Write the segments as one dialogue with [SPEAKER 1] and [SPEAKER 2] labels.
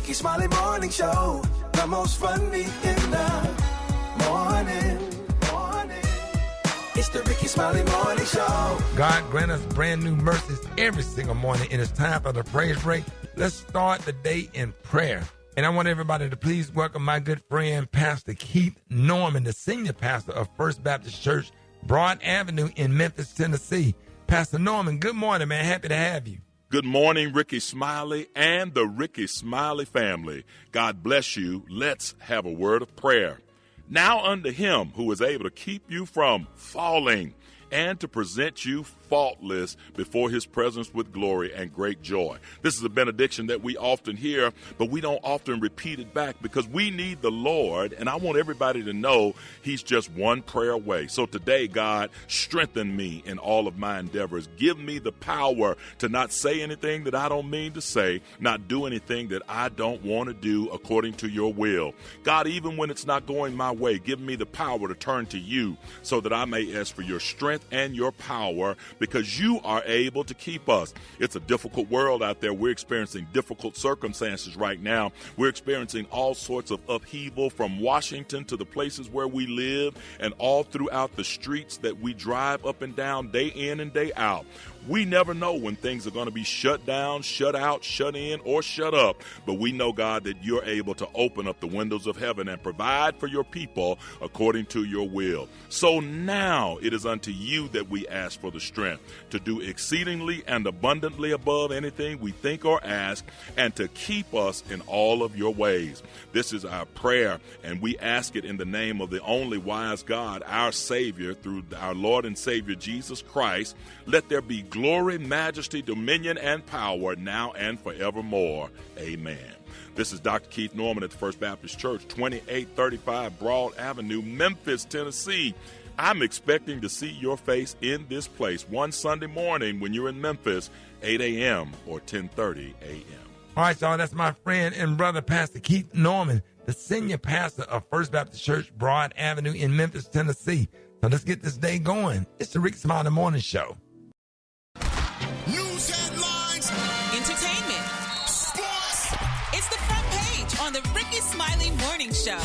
[SPEAKER 1] Rickey Smiley Morning Show. The most funny in the morning. It's the Rickey Smiley Morning Show.
[SPEAKER 2] God grant us brand new mercies every single morning. It is time for the praise break. Let's start the day in prayer. And I want everybody to please welcome my good friend, Pastor Keith Norman, the senior pastor of First Baptist Church, Broad Avenue in Memphis, Tennessee. Pastor Norman, good morning, man. Happy to have you.
[SPEAKER 3] Good morning, Rickey Smiley and the Rickey Smiley family. God bless you. Let's have a word of prayer. Now unto him who is able to keep you from falling and to present you faultless before his presence with glory and great joy. This is a benediction that we often hear, but we don't often repeat it back because we need the Lord, and I want everybody to know he's just one prayer away. So today, God, strengthen me in all of my endeavors. Give me the power to not say anything that I don't mean to say, not do anything that I don't want to do according to your will. God, even when it's not going my way, give me the power to turn to you so that I may ask for your strength and your power, because you are able to keep us. It's a difficult world out there. We're experiencing difficult circumstances right now. We're experiencing all sorts of upheaval from Washington to the places where we live and all throughout the streets that we drive up and down day in and day out. We never know when things are going to be shut down, shut out, shut in, or shut up. But we know, God, that you're able to open up the windows of heaven and provide for your people according to your will. So now it is unto you that we ask for the strength to do exceedingly and abundantly above anything we think or ask, and to keep us in all of your ways. This is our prayer, and we ask it in the name of the only wise God, our Savior, through our Lord and Savior Jesus Christ. Let there be glory, majesty, dominion, and power now and forevermore. Amen. This is Dr. Keith Norman at the First Baptist Church, 2835 Broad Avenue, Memphis, Tennessee. I'm expecting to see your face in this place one Sunday morning when you're in Memphis, 8 a.m. or 10:30 a.m.
[SPEAKER 2] All right, y'all, that's my friend and brother, Pastor Keith Norman, the senior pastor of First Baptist Church, Broad Avenue in Memphis, Tennessee. So let's get this day going. It's the Rickey Smiley Morning Show.
[SPEAKER 4] News headlines,
[SPEAKER 5] entertainment,
[SPEAKER 4] sports.
[SPEAKER 5] It's the front page on the Rickey Smiley Morning Show.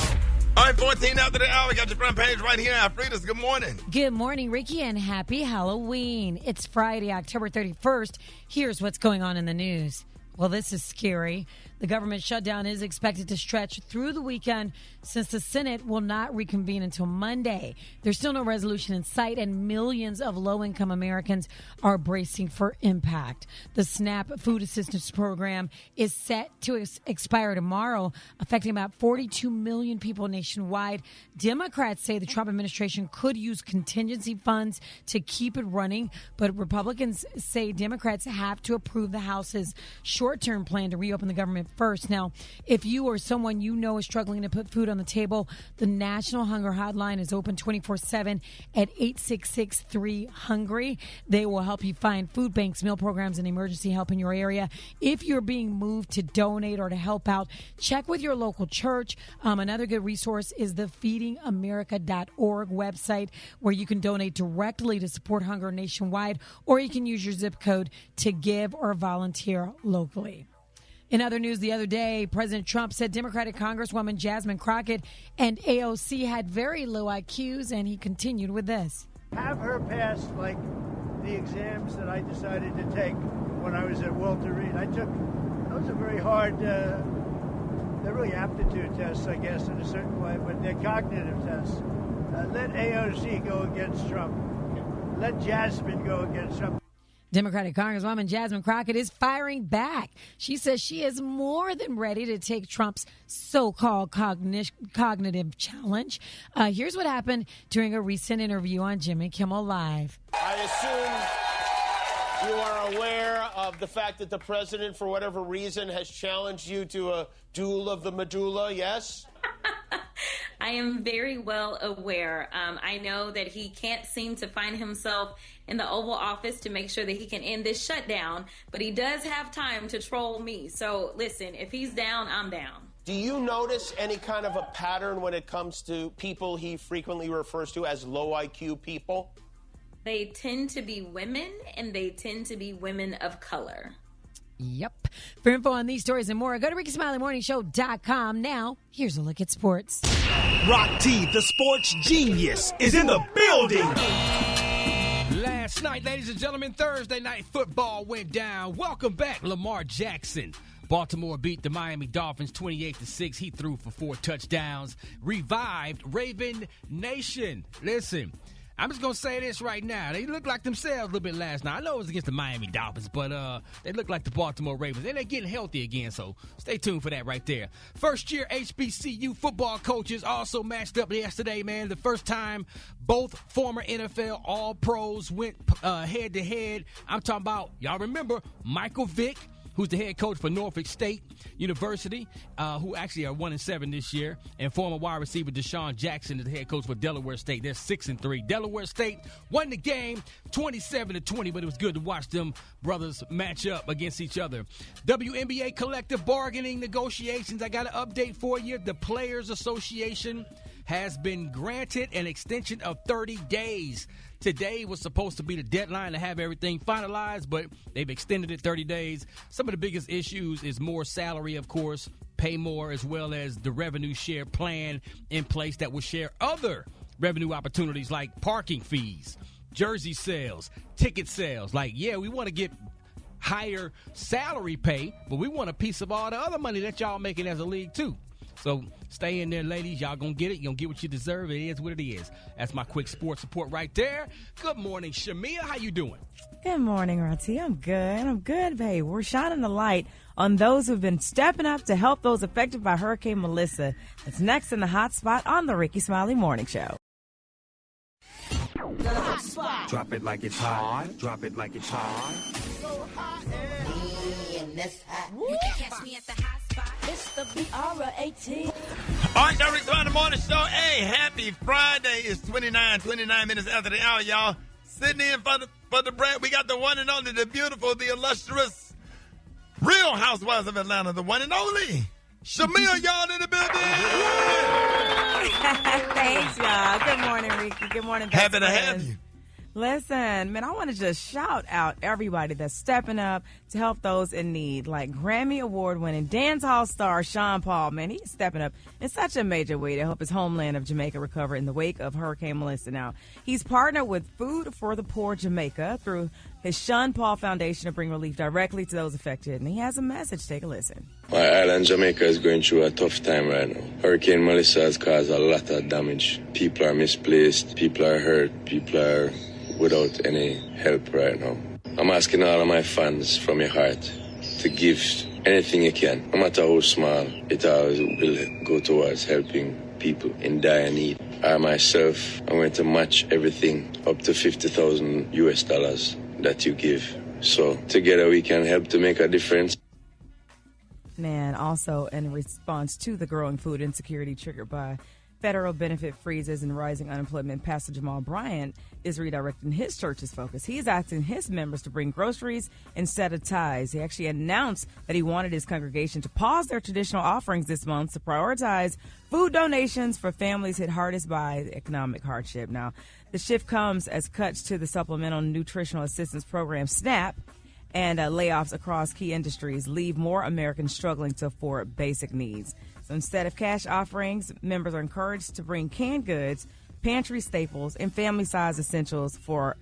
[SPEAKER 2] All right, 14 after the hour. Got your front page right here. Alfreda's, good morning.
[SPEAKER 6] Good morning, Ricky, and happy Halloween. It's Friday, October 31st. Here's what's going on in the news. Well, this is scary. The government shutdown is expected to stretch through the weekend since the Senate will not reconvene until Monday. There's still no resolution in sight, and millions of low-income Americans are bracing for impact. The SNAP food assistance program is set to expire tomorrow, affecting about 42 million people nationwide. Democrats say the Trump administration could use contingency funds to keep it running, but Republicans say Democrats have to approve the House's short-term plan to reopen the government first. Now, if you or someone you know is struggling to put food on the table, the National Hunger Hotline is open 24/7 at 866-3-HUNGRY. They will help you find food banks, meal programs, and emergency help in your area. If you're being moved to donate or to help out, check with your local church. Another good resource is the feedingamerica.org website, where you can donate directly to support hunger nationwide, or you can use your zip code to give or volunteer locally. In other news, the other day, President Trump said Democratic Congresswoman Jasmine Crockett and AOC had very low IQs, and he continued with this.
[SPEAKER 7] Have her pass, like, the exams that I decided to take when I was at Walter Reed. Those are very hard, they're really aptitude tests, I guess, in a certain way, but they're cognitive tests. Let AOC go against Trump. Let Jasmine go against Trump.
[SPEAKER 6] Democratic Congresswoman Jasmine Crockett is firing back. She says she is more than ready to take Trump's so-called cognitive challenge. Here's what happened during a recent interview on Jimmy Kimmel Live.
[SPEAKER 8] I assume you are aware of the fact that the president, for whatever reason, has challenged you to a duel of the medulla, yes?
[SPEAKER 9] I am very well aware. I know that he can't seem to find himself in the Oval Office to make sure that he can end this shutdown, but he does have time to troll me. So listen, if he's down, I'm down.
[SPEAKER 8] Do you notice any kind of a pattern when it comes to people he frequently refers to as low IQ people?
[SPEAKER 9] They tend to be women, and they tend to be women of color.
[SPEAKER 6] Yep. For info on these stories and more, go to RickySmileyMorningShow.com. Now, here's a look at sports.
[SPEAKER 10] Rock T, the sports genius, is in the building.
[SPEAKER 11] Last night, ladies and gentlemen, Thursday night football went down. Welcome back, Lamar Jackson. Baltimore beat the Miami Dolphins 28-6. He threw for 4 touchdowns. Revived Raven Nation. Listen, I'm just going to say this right now. They look like themselves a little bit last night. I know it was against the Miami Dolphins, but they look like the Baltimore Ravens. And they're getting healthy again, so stay tuned for that right there. First-year HBCU football coaches also matched up yesterday, man. The first time both former NFL All-Pros went head-to-head. I'm talking about, y'all remember, Michael Vick, who's the head coach for Norfolk State University, who actually are 1-7 this year, and former wide receiver Deshaun Jackson is the head coach for Delaware State. They're 6-3. Delaware State won the game 27-20, but it was good to watch them brothers match up against each other. WNBA collective bargaining negotiations. I got an update for you. The Players Association has been granted an extension of 30 days. Today was supposed to be the deadline to have everything finalized, but they've extended it 30 days. Some of the biggest issues is more salary, of course, pay more, as well as the revenue share plan in place that will share other revenue opportunities like parking fees, jersey sales, ticket sales. Like, yeah, we want to get higher salary pay, but we want a piece of all the other money that y'all making as a league, too. So stay in there, ladies. Y'all gonna get it. You're gonna get what you deserve. It is what it is. That's my quick sports report right there. Good morning, Shamea. How you doing?
[SPEAKER 12] Good morning, Rati. I'm good, babe. We're shining the light on those who've been stepping up to help those affected by Hurricane Melissa. That's next in the hot spot on the Rickey Smiley Morning Show.
[SPEAKER 13] The hot spot. Drop it like it's hot. Drop it like it's hot.
[SPEAKER 14] So hot. In this hot. You can catch me at the hot spot. It's the B.O.T.S.
[SPEAKER 2] All right, y'all, Rickey Smiley Morning Show. Hey, happy Friday. It's 29 minutes after the hour, y'all. Sitting in for the break, we got the one and only, the beautiful, the illustrious, Real Housewives of Atlanta, the one and only Shamea, y'all, in the building.
[SPEAKER 12] Thanks, y'all. Good morning, Ricky. Good morning, best
[SPEAKER 2] Happy to
[SPEAKER 12] friends.
[SPEAKER 2] have you.
[SPEAKER 12] Listen, man, I want to just shout out everybody that's stepping up to help those in need, like Grammy Award-winning dance hall star Sean Paul. Man, he's stepping up in such a major way to help his homeland of Jamaica recover in the wake of Hurricane Melissa. Now, he's partnered with Food for the Poor Jamaica through his Sean Paul Foundation to bring relief directly to those affected, and he has a message. Take a listen.
[SPEAKER 15] My island, Jamaica, is going through a tough time right now. Hurricane Melissa has caused a lot of damage. People are misplaced, people are hurt, people are without any help right now. I'm asking all of my fans from your heart to give anything you can, no matter how small, it always will go towards helping people in dire need. I myself, I'm going to match everything up to $50,000 that you give. So together we can help to make a difference.
[SPEAKER 12] Man, also in response to the growing food insecurity triggered by federal benefit freezes and rising unemployment, Pastor Jamal Bryant is redirecting his church's focus. He's asking his members to bring groceries instead of tithes. He actually announced that he wanted his congregation to pause their traditional offerings this month to prioritize food donations for families hit hardest by the economic hardship. Now, the shift comes as cuts to the Supplemental Nutritional Assistance Program, SNAP, and layoffs across key industries leave more Americans struggling to afford basic needs. So instead of cash offerings, members are encouraged to bring canned goods, pantry staples, and family-size essentials for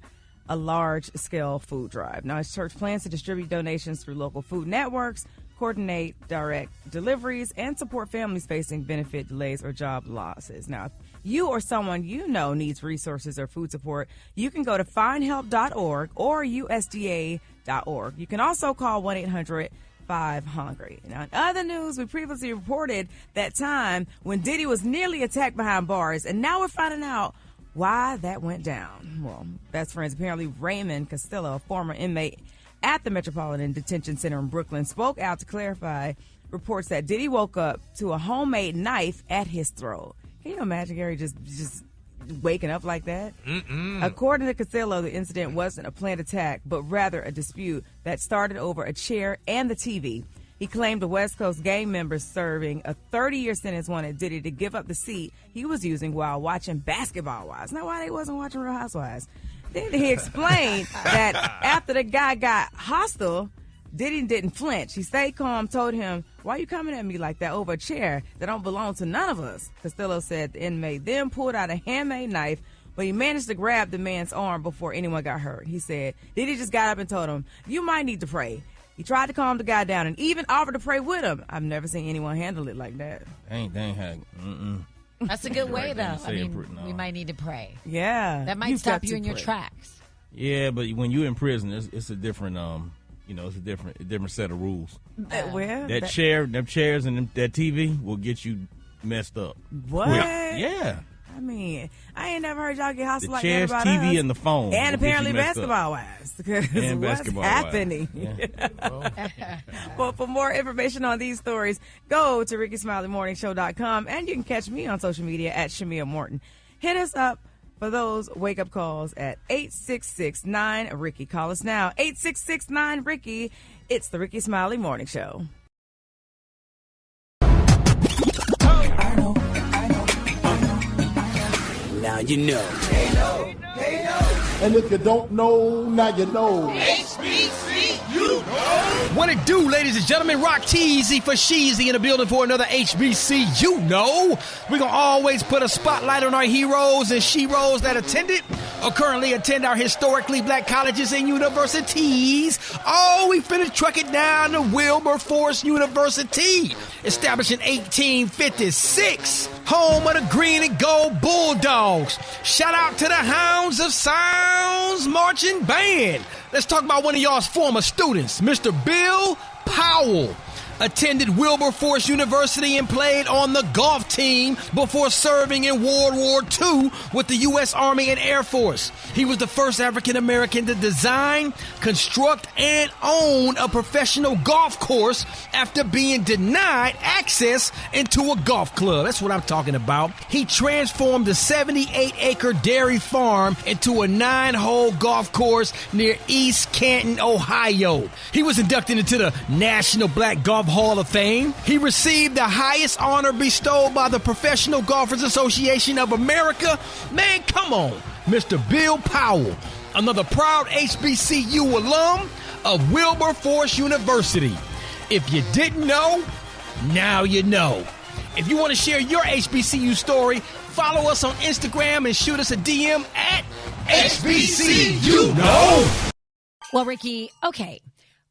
[SPEAKER 12] a large-scale food drive. Now, his church plans to distribute donations through local food networks, coordinate direct deliveries, and support families facing benefit delays or job losses. Now, if you or someone you know needs resources or food support, you can go to findhelp.org or USDA.org. You can also call 1-800-5HUNGRY. Now, in other news, we previously reported that time when Diddy was nearly attacked behind bars, and now we're finding out why that went down. Well, best friends, apparently Raymond Castillo, a former inmate at the Metropolitan Detention Center in Brooklyn, spoke out to clarify reports that Diddy woke up to a homemade knife at his throat. Can you imagine Gary just waking up like that? According to Castillo, the incident wasn't a planned attack, but rather a dispute that started over a chair and the TV. He claimed the West Coast gang members serving a 30-year sentence wanted Diddy to give up the seat he was using while watching Basketball Wives. Now, why they wasn't watching Real Housewives? Then he explained that after the guy got hostile, Diddy didn't flinch. He stayed calm, told him, "Why are you coming at me like that over a chair that don't belong to none of us?" Costello said the inmate then pulled out a handmade knife, but he managed to grab the man's arm before anyone got hurt. He said Diddy just got up and told him, "You might need to pray." He tried to calm the guy down and even offered to pray with him. I've never seen anyone handle it like that.
[SPEAKER 16] Ain't had.
[SPEAKER 6] That's a good way, though. I mean,
[SPEAKER 16] no.
[SPEAKER 6] we might need to pray.
[SPEAKER 12] Yeah.
[SPEAKER 6] That might stop you in your tracks.
[SPEAKER 16] Yeah, but when you're in prison, it's a different, it's a different set of rules. Them chairs and that TV will get you messed up.
[SPEAKER 12] What?
[SPEAKER 16] Yeah.
[SPEAKER 12] I mean, I ain't never heard y'all get hostile like
[SPEAKER 16] chairs,
[SPEAKER 12] that about
[SPEAKER 16] TV,
[SPEAKER 12] us.
[SPEAKER 16] and the phone.
[SPEAKER 12] And apparently basketball wives.
[SPEAKER 16] And
[SPEAKER 12] what's
[SPEAKER 16] basketball
[SPEAKER 12] happening?
[SPEAKER 16] Wives. Yeah.
[SPEAKER 12] Well, for more information on these stories, go to RickySmileyMorningShow.com, and you can catch me on social media at Shamea Morton. Hit us up for those wake-up calls at 866-9-RICKY. Call us now, 866-9-RICKY. It's the Rickey Smiley Morning Show.
[SPEAKER 10] Now you know.
[SPEAKER 17] And if you don't know, now you know.
[SPEAKER 10] HBCU.
[SPEAKER 11] What it do, ladies and gentlemen? Rock Teasy for Sheezy in the building for another HBCU. We're going to always put a spotlight on our heroes and sheroes that attended or currently attend our historically black colleges and universities. Oh, we finna truck it down to Wilberforce University, established in 1856, home of the green and gold Bulldogs. Shout out to the Hounds of Sounds Marching Band. Let's talk about one of y'all's former students, Mr. Bill Powell. Attended Wilberforce University and played on the golf team before serving in World War II with the U.S. Army and Air Force. He was the first African-American to design, construct, and own a professional golf course after being denied access into a golf club. That's what I'm talking about. He transformed the 78-acre dairy farm into a 9-hole golf course near East Canton, Ohio. He was inducted into the National Black Golf Hall of Fame. He received the highest honor bestowed by the Professional Golfers Association of America. Man, come on, Mr. Bill Powell, another proud HBCU alum of Wilberforce University. If you didn't know, now you know. If you want to share your HBCU story, follow us on Instagram and shoot us a DM at HBCU.
[SPEAKER 6] Well, Ricky, okay.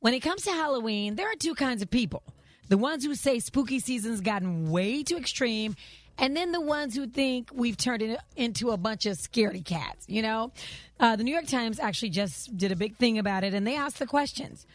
[SPEAKER 6] When it comes to Halloween, there are two kinds of people. The ones who say spooky season's gotten way too extreme, and then the ones who think we've turned it into a bunch of scaredy cats, you know? The New York Times actually just did a big thing about it, and they asked the questions.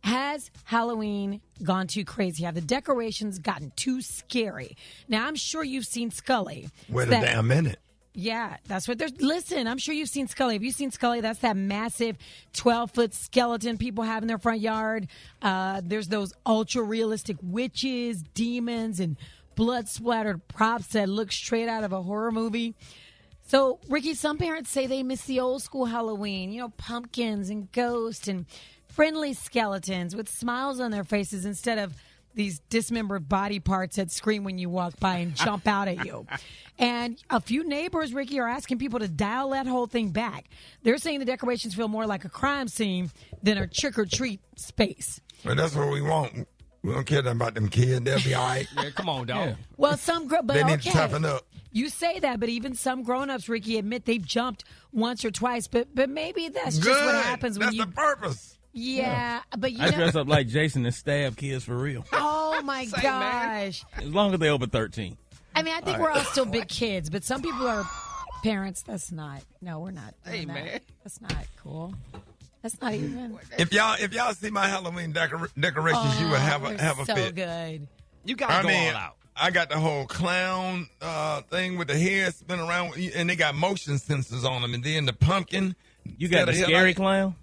[SPEAKER 6] Has Halloween gone too crazy? Have the decorations gotten too scary? Now, I'm sure you've seen Scully.
[SPEAKER 2] Wait a damn minute.
[SPEAKER 6] Yeah, that's what there's. Listen, I'm sure you've seen Scully. Have you seen Scully? That's that massive 12-foot skeleton people have in their front yard. There's those ultra-realistic witches, demons, and blood-splattered props that look straight out of a horror movie. So, Ricky, some parents say they miss the old-school Halloween. You know, pumpkins and ghosts and friendly skeletons with smiles on their faces instead of these dismembered body parts that scream when you walk by and jump out at you. And a few neighbors, Ricky, are asking people to dial that whole thing back. They're saying the decorations feel more like a crime scene than a trick-or-treat space.
[SPEAKER 2] Well, that's what we want. We don't care nothing about them kids. They'll be all right.
[SPEAKER 11] Yeah, come on, dog. Yeah.
[SPEAKER 6] Well,
[SPEAKER 2] they need to toughen up.
[SPEAKER 6] You say that, but even some grown-ups, Ricky, admit they've jumped once or twice. But maybe that's just what happens when
[SPEAKER 2] that's
[SPEAKER 6] you...
[SPEAKER 2] That's the purpose.
[SPEAKER 6] Yeah, but you
[SPEAKER 16] I
[SPEAKER 6] know...
[SPEAKER 16] dress up like Jason and stab kids for real.
[SPEAKER 6] Oh, my gosh.
[SPEAKER 16] As long as they're over 13.
[SPEAKER 6] I mean, I think we're all still big kids, but some people are parents. That's not. No, we're not.
[SPEAKER 11] Hey, man.
[SPEAKER 6] That's not cool. That's not even.
[SPEAKER 2] If y'all see my Halloween decorations, you would have a
[SPEAKER 6] so
[SPEAKER 2] fit.
[SPEAKER 6] Good.
[SPEAKER 11] You got to go all out.
[SPEAKER 2] I got the whole clown thing with the hair spinning around, and they got motion sensors on them. And then the pumpkin.
[SPEAKER 16] You got the scary clown?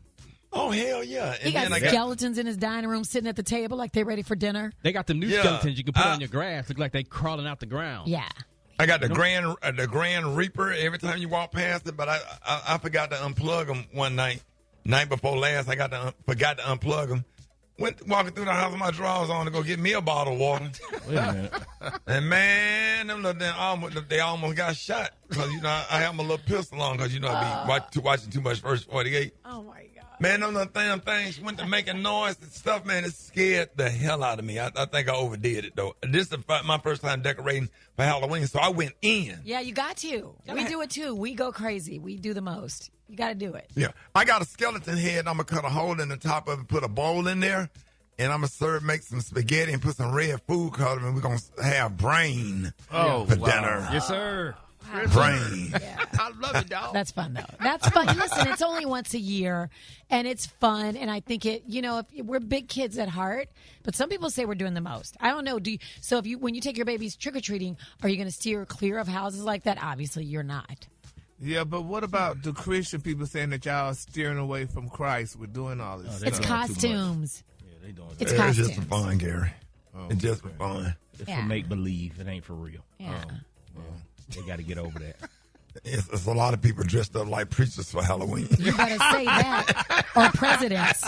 [SPEAKER 2] Oh, hell yeah.
[SPEAKER 6] He got skeletons in his dining room sitting at the table like they're ready for dinner.
[SPEAKER 11] They got the new skeletons you can put on your grass. Look like they crawling out the ground.
[SPEAKER 6] Yeah.
[SPEAKER 2] I got the Grand Reaper every time you walk past it, but I forgot to unplug them one night before last. I forgot to unplug them. Went walking through the house with my drawers on to go get me a bottle of water.
[SPEAKER 16] Wait a minute.
[SPEAKER 2] And man, them little they almost got shot because I have my little pistol on because I be watching too much First 48.
[SPEAKER 6] Oh my God.
[SPEAKER 2] Man, them damn things went to making noise and stuff, man. It scared the hell out of me. I think I overdid it, though. This is my first time decorating for Halloween, so I went in.
[SPEAKER 6] Yeah, you got to. We do it, too. We go crazy. We do the most. You got to do it.
[SPEAKER 2] Yeah. I got a skeleton head. I'm going to cut a hole in the top of it, put a bowl in there, and I'm going to make some spaghetti and put some red food coloring, and we're going to have brain for dinner.
[SPEAKER 11] Yes, sir.
[SPEAKER 2] Brain.
[SPEAKER 6] Yeah.
[SPEAKER 11] I love it, dog.
[SPEAKER 6] That's fun, though. That's fun. Listen, it's only once a year, and it's fun. And I think we're big kids at heart, but some people say we're doing the most. I don't know. When you take your babies trick-or-treating, are you going to steer clear of houses like that? Obviously, you're not.
[SPEAKER 18] Yeah, but what about the Christian people saying that y'all are steering away from Christ with doing all this?
[SPEAKER 6] It's costumes.
[SPEAKER 16] Yeah, they doing
[SPEAKER 6] It's costumes.
[SPEAKER 2] It's just for fun, Gary. It's just for fun.
[SPEAKER 16] It's for make-believe. It ain't for real.
[SPEAKER 6] Yeah.
[SPEAKER 16] They got to get over that.
[SPEAKER 2] It's a lot of people dressed up like preachers for Halloween.
[SPEAKER 6] You better say that. Or presidents.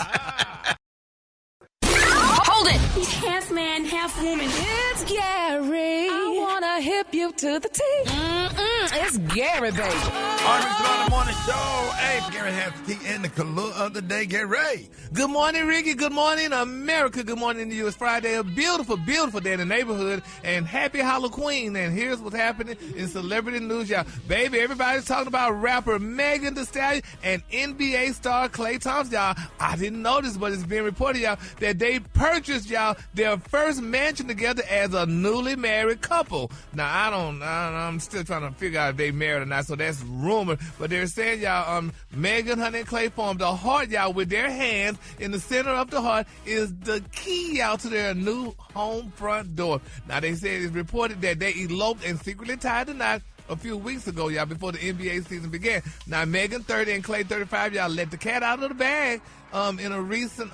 [SPEAKER 14] Hold it! Half man, half woman. It's Gary. I wanna hip you to the T. It's Gary, baby.
[SPEAKER 2] Arkansas Morning Show. Hey, Gary has the tea and the color of the day. Get ready.
[SPEAKER 18] Good morning, Ricky. Good morning, America. Good morning to you. It's Friday, a beautiful, beautiful day in the neighborhood, and happy Halloween. And here's what's happening in celebrity news, y'all. Baby, everybody's talking about rapper Megan Thee Stallion and NBA star Klay Thompson, y'all. I didn't know this, but it's being reported, y'all, that they purchased, y'all, their first mansion together as a newly married couple. Now, I'm still trying to figure out if they married or not, so that's rumored. But they're saying, y'all, Megan, honey, and Klay formed a heart, y'all, with their hands. In the center of the heart is the key, y'all, to their new home front door. Now, they said it's reported that they eloped and secretly tied the knot a few weeks ago, y'all, before the NBA season began. Now, Megan, 30, and Klay, 35, y'all, let the cat out of the bag in a recent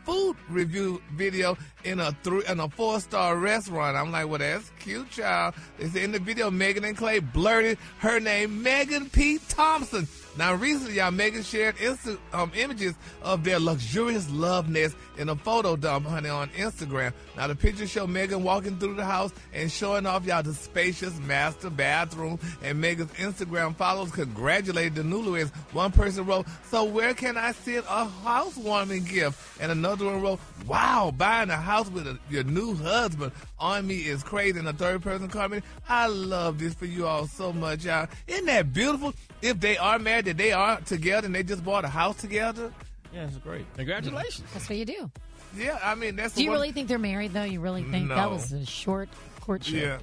[SPEAKER 18] food review video in a 4-star restaurant. I'm like, well, that's cute, y'all. They said in the video, Megan and Klay blurted her name, Megan P. Thompson. Now, recently, y'all, Megan shared images of their luxurious love nest in a photo dump, honey, on Instagram. Now, the pictures show Megan walking through the house and showing off, y'all, the spacious master bathroom. And Megan's Instagram followers congratulated the newlyweds. One person wrote, "So where can I sit a housewarming gift?" And another one wrote, "Wow, buying a house with your new husband on me is crazy." And a third person commented, "I love this for you all so much, y'all." Isn't that beautiful? If they are married, that they are together and they just bought a house together.
[SPEAKER 16] Yeah, it's great.
[SPEAKER 11] Congratulations.
[SPEAKER 6] That's what you do.
[SPEAKER 18] Yeah, I mean, that's.
[SPEAKER 6] Do you really think they're married, though? You really think that was a short courtship?
[SPEAKER 18] Yeah.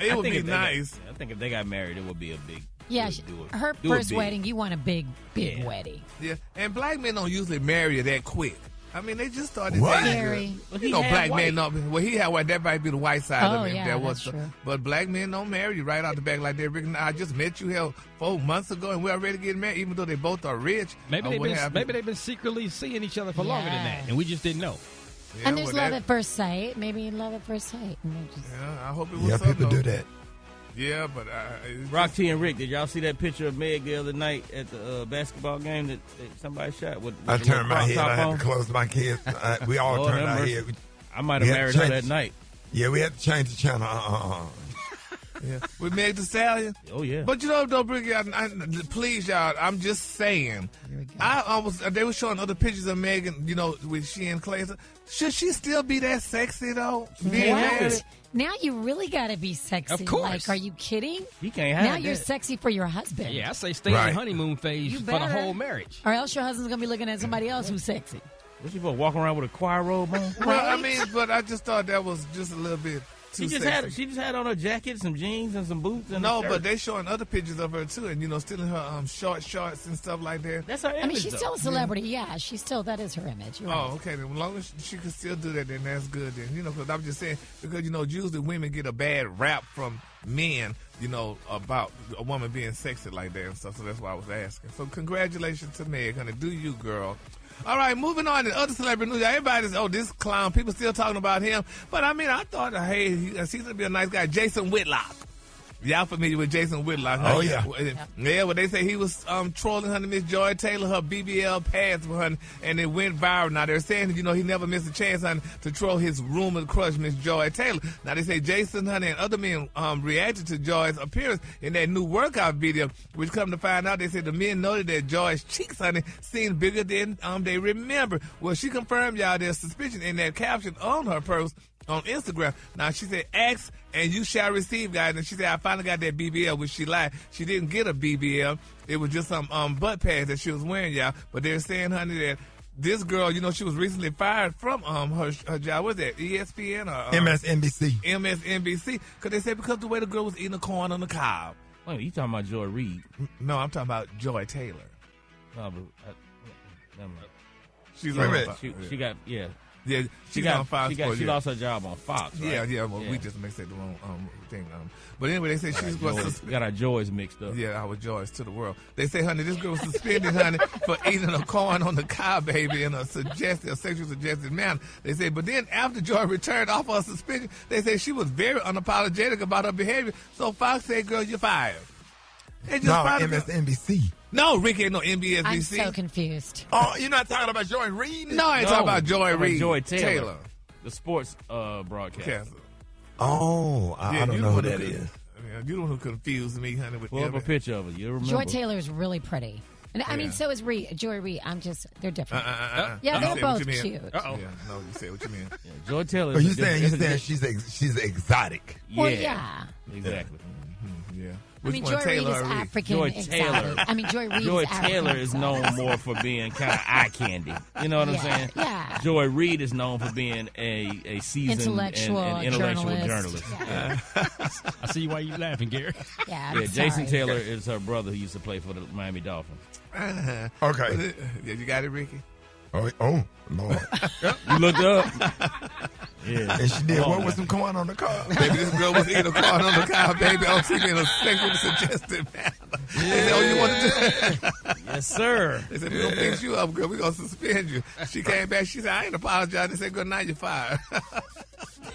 [SPEAKER 18] It would be nice.
[SPEAKER 16] I think if they got married, it would be a big.
[SPEAKER 6] Yeah, her first wedding, you want a big wedding.
[SPEAKER 18] Yeah, and black men don't usually marry that quick. I mean, they just started
[SPEAKER 6] dating.
[SPEAKER 18] Well, black men don't. Well, he had white. That might be the white side of him.
[SPEAKER 6] Yeah, that's true.
[SPEAKER 18] But black men don't marry you right out the back like that. Rick and I just met you hell 4 months ago, and we're already getting married, even though they both are rich.
[SPEAKER 11] Maybe they've been secretly seeing each other for longer than that, and we just didn't know.
[SPEAKER 6] Yeah, and there's love at first sight. Maybe love at first sight.
[SPEAKER 18] Yeah, I hope it was.
[SPEAKER 2] Yeah, people do that.
[SPEAKER 18] Yeah, but
[SPEAKER 16] Rock T and Rick, did y'all see that picture of Meg the other night at the basketball game that somebody shot?
[SPEAKER 2] I turned my head. I had to close my kids. We all turned our head.
[SPEAKER 16] I might have married her that night.
[SPEAKER 2] Yeah, we had to change the channel.
[SPEAKER 18] Yeah, with Meg Thee Stallion.
[SPEAKER 16] Oh yeah.
[SPEAKER 18] But don't bring it out. Please, y'all. I'm just saying. They were showing other pictures of Megan. With she and Klay. Should she still be that sexy though?
[SPEAKER 6] What? Now you really got to be sexy.
[SPEAKER 11] Of course.
[SPEAKER 6] Like, are you kidding?
[SPEAKER 16] You can't have
[SPEAKER 6] now
[SPEAKER 16] that.
[SPEAKER 6] You're sexy for your husband.
[SPEAKER 11] Yeah, I say stay in the honeymoon phase for the whole marriage.
[SPEAKER 6] Or else your husband's going to be looking at somebody else who's sexy.
[SPEAKER 16] What, you supposed to walk around with a choir robe on?
[SPEAKER 18] Well, I mean, but I just thought that was just a little bit too sexy.
[SPEAKER 16] She just had on a jacket, some jeans, and some boots. And
[SPEAKER 18] no, but they showing other pictures of her too, and still in her short shorts and stuff like that.
[SPEAKER 16] That's her image.
[SPEAKER 6] I mean, she's still a celebrity. Yeah, that is her image. You're right.
[SPEAKER 18] Okay. Then as long as she can still do that, then that's good. Then because I'm just saying because usually women get a bad rap from men, about a woman being sexy like that and stuff. So that's why I was asking. So congratulations to Meg, honey. Do you, girl? All right, moving on to other celebrity news. Everybody's, this clown. People still talking about him. But, I mean, I thought, hey, he seems to be a nice guy. Jason Whitlock. Y'all familiar with Jason Whitlock?
[SPEAKER 2] Oh, yeah.
[SPEAKER 18] Yeah, well, they say he was trolling honey, Miss Joy Taylor, her BBL pads for honey, and it went viral. Now, they're saying, he never missed a chance, honey, to troll his rumored crush, Miss Joy Taylor. Now, they say Jason, honey, and other men reacted to Joy's appearance in that new workout video, which come to find out, they said the men noted that Joy's cheeks, honey, seemed bigger than they remember. Well, she confirmed, y'all, there's suspicion in that caption on her post on Instagram. Now, she said, ask and you shall receive, guys. And she said, I finally got that BBL, which she lied. She didn't get a BBL. It was just some butt pads that she was wearing, y'all. But they're saying, honey, that this girl, she was recently fired from her job. What's that, ESPN or
[SPEAKER 2] MSNBC?
[SPEAKER 18] MSNBC. Because they said because the way the girl was eating the corn on the cob.
[SPEAKER 16] Wait, you talking about Joy Reid?
[SPEAKER 18] No, I'm talking about Joy Taylor.
[SPEAKER 16] No, but never mind.
[SPEAKER 18] She's on
[SPEAKER 16] she got, yeah.
[SPEAKER 18] Yeah, she's on Fox.
[SPEAKER 16] She lost her job on Fox, right?
[SPEAKER 18] Yeah. Well, we just mixed the wrong thing. But anyway, they say she's
[SPEAKER 16] got our joys mixed up.
[SPEAKER 18] Yeah, our joys to the world. They say, honey, this girl was suspended, honey, for eating a corn on the cob, baby, in a sexually suggested manner. They say, but then after Joy returned off her suspension, they say she was very unapologetic about her behavior. So Fox said, girl, you're fired.
[SPEAKER 2] MSNBC.
[SPEAKER 18] No, Ricky ain't no NBSBC.
[SPEAKER 6] I'm so confused.
[SPEAKER 2] Oh, you're not talking about Joy Reid?
[SPEAKER 18] No, I ain't talking about Joy Reid.
[SPEAKER 16] Joy Taylor. The sports broadcaster.
[SPEAKER 2] Oh, I don't know who that is.
[SPEAKER 18] You don't know who confused me, honey.
[SPEAKER 16] Pull up a picture of her. You remember?
[SPEAKER 6] Joy Taylor is really pretty. And I mean, so is Joy Reid. They're different. Yeah, they're both cute.
[SPEAKER 18] Uh-oh. Yeah, no, you say what you mean.
[SPEAKER 16] Yeah, Joy Taylor.
[SPEAKER 2] You saying she's exotic?
[SPEAKER 6] Well, yeah.
[SPEAKER 16] Exactly.
[SPEAKER 18] Yeah.
[SPEAKER 6] I mean, Joy Reid is African exotic. I mean, Joy Reid
[SPEAKER 16] Joy
[SPEAKER 6] is African
[SPEAKER 16] Taylor is known more for being kind of eye candy. You know what I'm saying?
[SPEAKER 6] Yeah.
[SPEAKER 16] Joy Reid is known for being a seasoned and intellectual journalist.
[SPEAKER 6] Yeah.
[SPEAKER 11] I see why you laughing, Gary.
[SPEAKER 6] Yeah,
[SPEAKER 16] I'm Jason Taylor is her brother who used to play for the Miami Dolphins.
[SPEAKER 2] Okay.
[SPEAKER 18] Yeah, you got it, Ricky?
[SPEAKER 2] Oh, Lord.
[SPEAKER 16] You looked up. Yeah.
[SPEAKER 2] And she did what with some corn on the car?
[SPEAKER 18] Baby, this girl was eating a corn on the car, baby, on TV in a sexually suggestive manner. Is that what you want to do?
[SPEAKER 16] Yes, sir.
[SPEAKER 18] They said, we're going to fix you up, girl. We're going to suspend you. She came back. She said, I ain't apologizing. They said, good night, you're fired.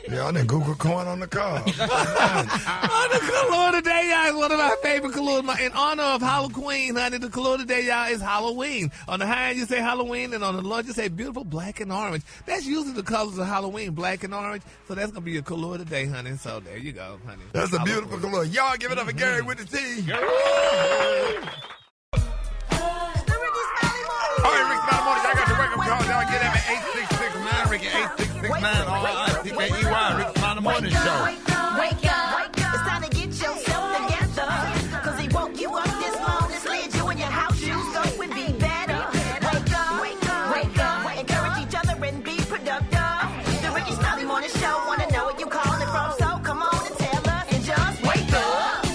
[SPEAKER 2] Yeah, I didn't Google corn on the car.
[SPEAKER 18] On the color today, y'all, is one of my favorite colors. In honor of Halloween, honey, the color today, y'all, is Halloween. On the high end, you say Halloween, and on the low, you say beautiful black and orange. That's usually the colors of Halloween, black and orange. So that's going to be your color today, honey. So there you go, honey.
[SPEAKER 2] That's a beautiful color. Y'all give it up for Gary with the T. All right, Rickey Smiley Morning. Y'all got your wake-up call. Y'all get him at 8669. Rickey, 8669. R-I-C-K-E-Y. Rickey Smiley Morning Show.
[SPEAKER 19] Wake up. It's time to get yourself together. Because he woke you up this morning, slid you in your house shoes, so it would be better. Wake up. Wake up. Encourage each other and be productive. The Rickey Smiley Morning Show. Want to know where you calling from, so come on and tell us and just wake up.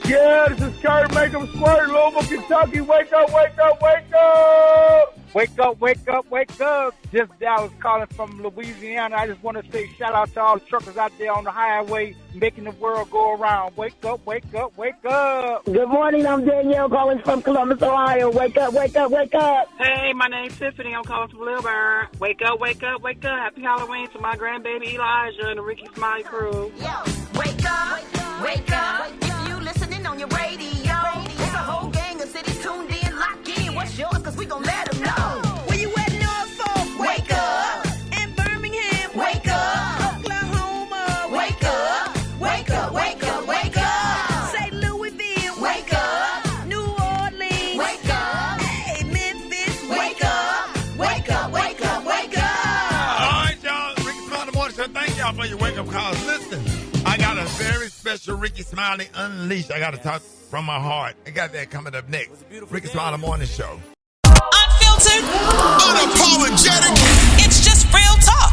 [SPEAKER 20] Yeah, this is Kurt. Make them squirt. Louisville, Kentucky. Wake up, wake up, wake up. Wake up, wake up, wake up. Just I was calling from Louisiana. I just want to say shout out to all the truckers out there on the highway making the world go around. Wake up, wake up, wake up.
[SPEAKER 21] Good morning. I'm Danielle calling from Columbus, Ohio. Wake up, wake up, wake up.
[SPEAKER 22] Hey, my name's Tiffany. I'm calling from Lilburn. Wake up, wake up, wake up. Happy Halloween to my grandbaby Elijah and the Rickey Smiley crew.
[SPEAKER 19] Yo, wake up, wake up. If you listening on your radio, it's a whole gang of cities tuned in, lock in. What's yours? Because we gon' let them know. Where you at, Norfolk? Wake up. In Birmingham? Wake up. Oklahoma? Wake up. Wake up, wake up, wake up. St. Louisville? Wake up. New Orleans? Wake up. Hey, Memphis? Wake up. Wake up, wake up, wake up.
[SPEAKER 2] All right, y'all. Rickey Smiley Morning Show. Thank y'all for your wake-up calls. Listen, I got a very special Rickey Smiley Unleashed. I got to talk from my heart. I got that coming up next. Rickey Smiley Morning Show.
[SPEAKER 5] Unfiltered,
[SPEAKER 4] unapologetic.
[SPEAKER 5] It's just real talk.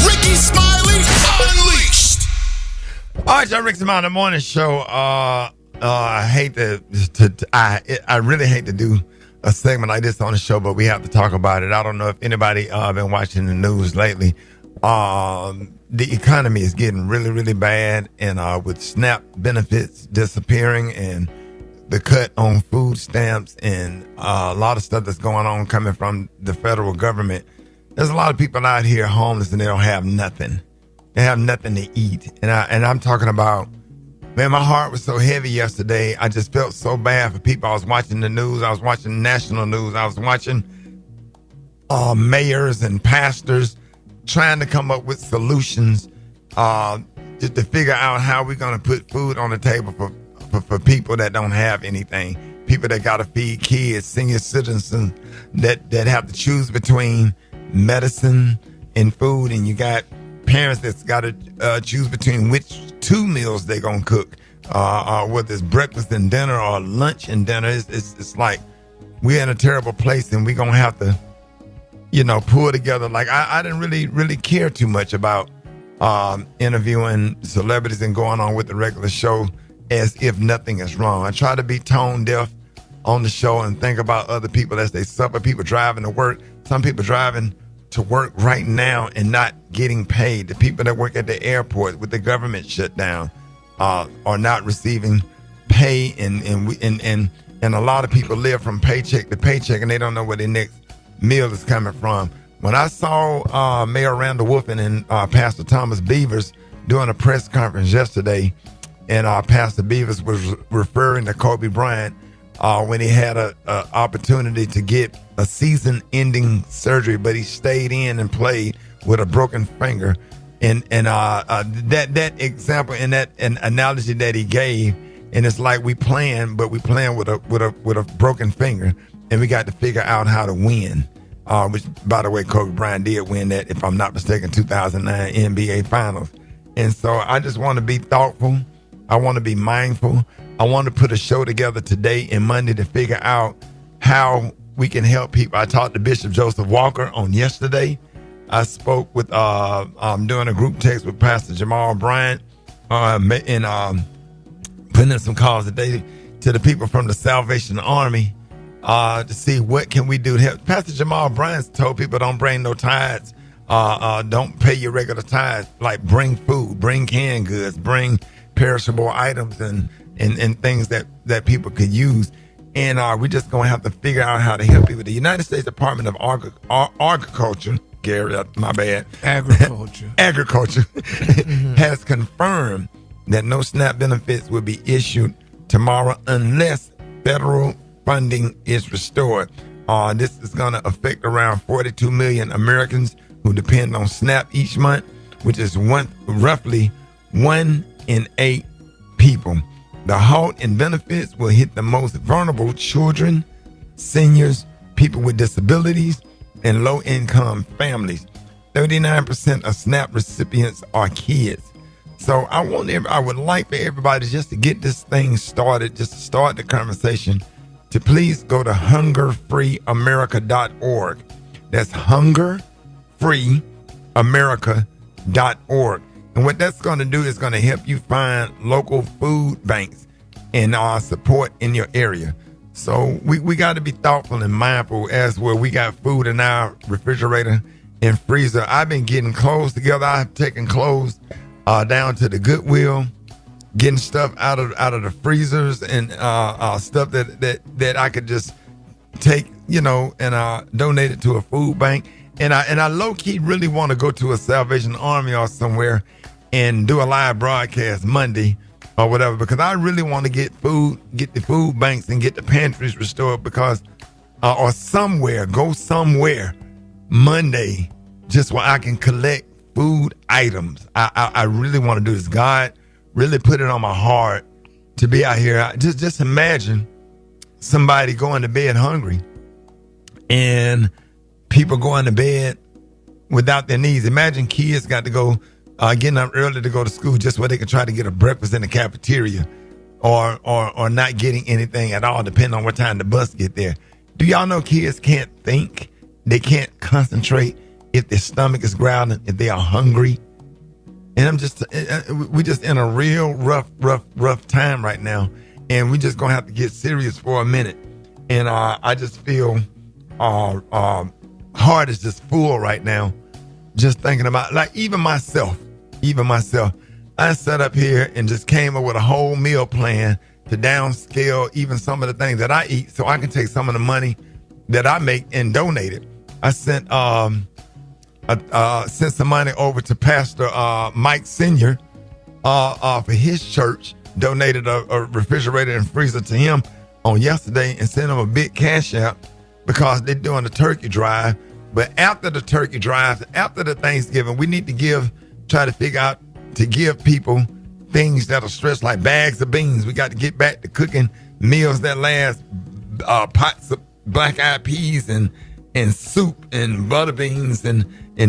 [SPEAKER 4] Rickey Smiley Unleashed.
[SPEAKER 2] All right, y'all. Rickey Smiley Morning Show. I hate I really hate to do a segment like this on the show, but we have to talk about it. I don't know if anybody been watching the news lately. The economy is getting really, really bad, and with SNAP benefits disappearing and the cut on food stamps and a lot of stuff that's going on coming from the federal government, there's a lot of people out here homeless and they don't have nothing. They have nothing to eat. And I'm talking about, man, my heart was so heavy yesterday. I just felt so bad for people. I was watching the news. I was watching national news. I was watching mayors and pastors trying to come up with solutions just to figure out how we're going to put food on the table for people that don't have anything, people that got to feed kids, senior citizens that have to choose between medicine and food, and you got parents that's got to choose between which 2 meals they're going to cook, whether it's breakfast and dinner or lunch and dinner. It's like we're in a terrible place, and we're going to have to, pull together. Like I didn't really care too much about interviewing celebrities and going on with the regular show as if nothing is wrong. I try to be tone deaf on the show and think about other people as they suffer, people driving to work, some people driving to work right now and not getting paid. The people that work at the airport with the government shut down are not receiving pay, and a lot of people live from paycheck to paycheck, and they don't know where their next meal is coming from. When I saw Mayor Randall Wolfen and Pastor Thomas Beavers doing a press conference yesterday, and Pastor Beavers was referring to Kobe Bryant when he had an opportunity to get a season-ending surgery, but he stayed in and played with a broken finger. And that example and that analogy that he gave, and it's like we playing, but we playing with a broken finger, and we got to figure out how to win. Which, by the way, Kobe Bryant did win that, if I'm not mistaken, 2009 NBA Finals. And so I just want to be thoughtful. I want to be mindful. I want to put a show together today and Monday to figure out how we can help people. I talked to Bishop Joseph Walker on yesterday. I spoke with, I'm doing a group text with Pastor Jamal Bryant and putting in some calls today to the people from the Salvation Army to see what can we do to help. Pastor Jamal Bryant told people don't bring no tithes, don't pay your regular tithes, like bring food, bring canned goods, bring perishable items and things that people could use. And we're just going to have to figure out how to help people. The United States Department of Agriculture, Gary, my bad. Agriculture has confirmed that no SNAP benefits will be issued tomorrow unless federal funding is restored. This is going to affect around 42 million Americans who depend on SNAP each month, which is roughly 1 in 8 people. The halt in benefits will hit the most vulnerable: children, seniors, people with disabilities, and low-income families. 39% of SNAP recipients are kids. So I would like for everybody just to get this thing started, just to start the conversation, to please go to hungerfreeamerica.org. That's hungerfreeamerica.org. And what that's going to do is going to help you find local food banks and support in your area. So we got to be thoughtful and mindful as well. We got food in our refrigerator and freezer. I've been getting clothes together. I've taken clothes down to the Goodwill, getting stuff out of the freezers and stuff that I could just take, and donate it to a food bank. And I low-key really want to go to a Salvation Army or somewhere and do a live broadcast Monday or whatever, because I really want to get the food banks and get the pantries restored, because go somewhere Monday just where I can collect food items. I really want to do this. God really put it on my heart to be out here. Just imagine somebody going to bed hungry and people going to bed without their needs. Imagine kids got to go getting up early to go to school just where they can try to get a breakfast in the cafeteria, or not getting anything at all, depending on what time the bus get there. Do y'all know kids can't think? They can't concentrate if their stomach is growling, if they are hungry. And we just in a real rough time right now, and we just gonna have to get serious for a minute. And I just feel heart is just full right now, just thinking about, like, even myself, I sat up here and just came up with a whole meal plan to downscale even some of the things that I eat, so I can take some of the money that I make and donate it. I sent sent some money over to Pastor Mike Sr. For his church. Donated a refrigerator and freezer to him on yesterday and sent him a big cash out because they're doing the turkey drive. But after the turkey drive, after the Thanksgiving, we need to try to figure out to give people things that'll stretch, like bags of beans. We got to get back to cooking meals that last, pots of black-eyed peas and soup and butter beans and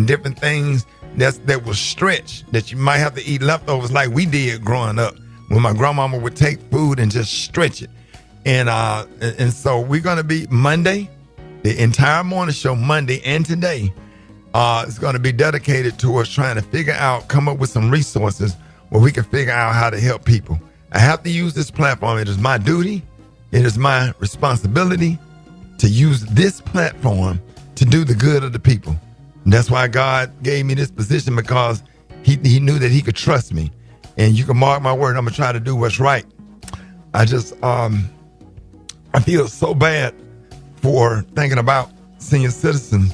[SPEAKER 2] different things that will stretch, that you might have to eat leftovers like we did growing up when my grandmama would take food and just stretch it. And so we're going to be Monday, the entire morning show, Monday and today, is going to be dedicated towards trying to come up with some resources where we can figure out how to help people. I have to use this platform. It is my duty. It is my responsibility to use this platform to do the good of the people. And that's why God gave me this position, because he knew that he could trust me. And you can mark my word, I'm going to try to do what's right. I just, I feel so bad for thinking about senior citizens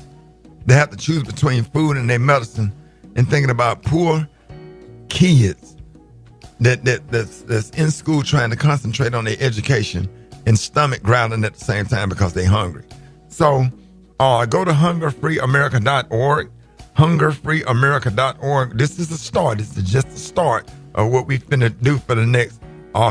[SPEAKER 2] that have to choose between food and their medicine, and thinking about poor kids that's in school trying to concentrate on their education and stomach growling at the same time because they're hungry. So go to hungerfreeamerica.org, hungerfreeamerica.org. This is a start. This is just the start of what we're finna do for the next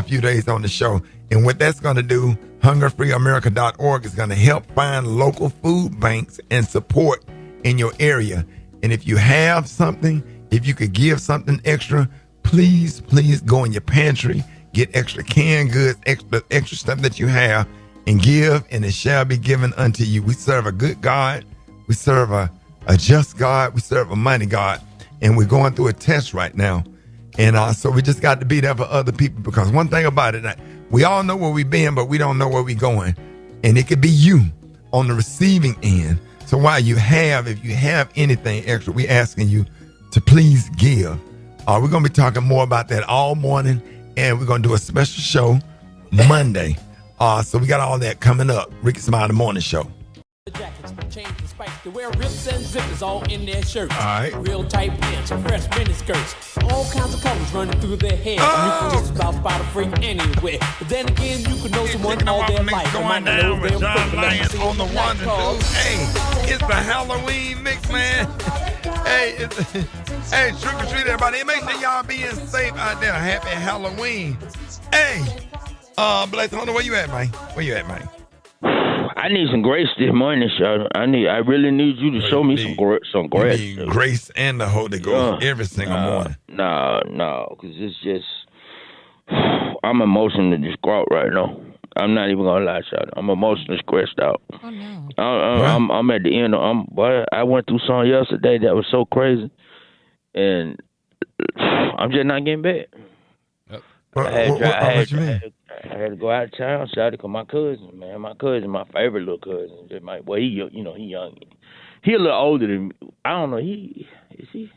[SPEAKER 2] few days on the show. And what that's going to do, hungerfreeamerica.org is going to help find local food banks and support in your area. And if you have something, if you could give something extra, please go in your pantry, get extra canned goods, extra stuff that you have, and give, and it shall be given unto you. We serve a good God. We serve a just God. We serve a mighty God. And we're going through a test right now. And so we just got to be there for other people, because one thing about it, we all know where we've been, but we don't know where we're going. And it could be you on the receiving end. So if you have anything extra, we're asking you to please give. We're going to be talking more about that all morning, and we're going to do a special show Monday. So we got all that coming up. Rickey Smiley Morning Show.
[SPEAKER 1] Jackets, chains and spikes, they wear rips and zippers all in their shirts.
[SPEAKER 2] All right.
[SPEAKER 1] Real tight pants and fresh mini skirts. All kinds of colors running through their hair.
[SPEAKER 2] Oh.
[SPEAKER 1] You can just about spot a freak anywhere. But then again, you can know someone all their life.
[SPEAKER 2] Going down with John Lyons on the one and two. Hey, it's the Halloween mix, man. Hey, trick or treat, everybody. Make sure y'all being safe out there. Happy Halloween. Hey, Black Tony, where you at, man? Where you at, man?
[SPEAKER 3] I need some grace this morning, sir. I really need you to show me some grace.
[SPEAKER 2] You need grace and the Holy Ghost every single morning.
[SPEAKER 3] No, because it's just, I'm emotionally distraught right now. I'm not even gonna lie, sir. I'm emotionally stressed out.
[SPEAKER 6] Oh no.
[SPEAKER 3] I'm at the end. I went through something yesterday that was so crazy, and I'm just not getting back.
[SPEAKER 2] What you mean?
[SPEAKER 3] I had to go out of town, shout out to my cousin, man. My cousin, my favorite little cousin. He young. He a little older than me. I don't know. Is he?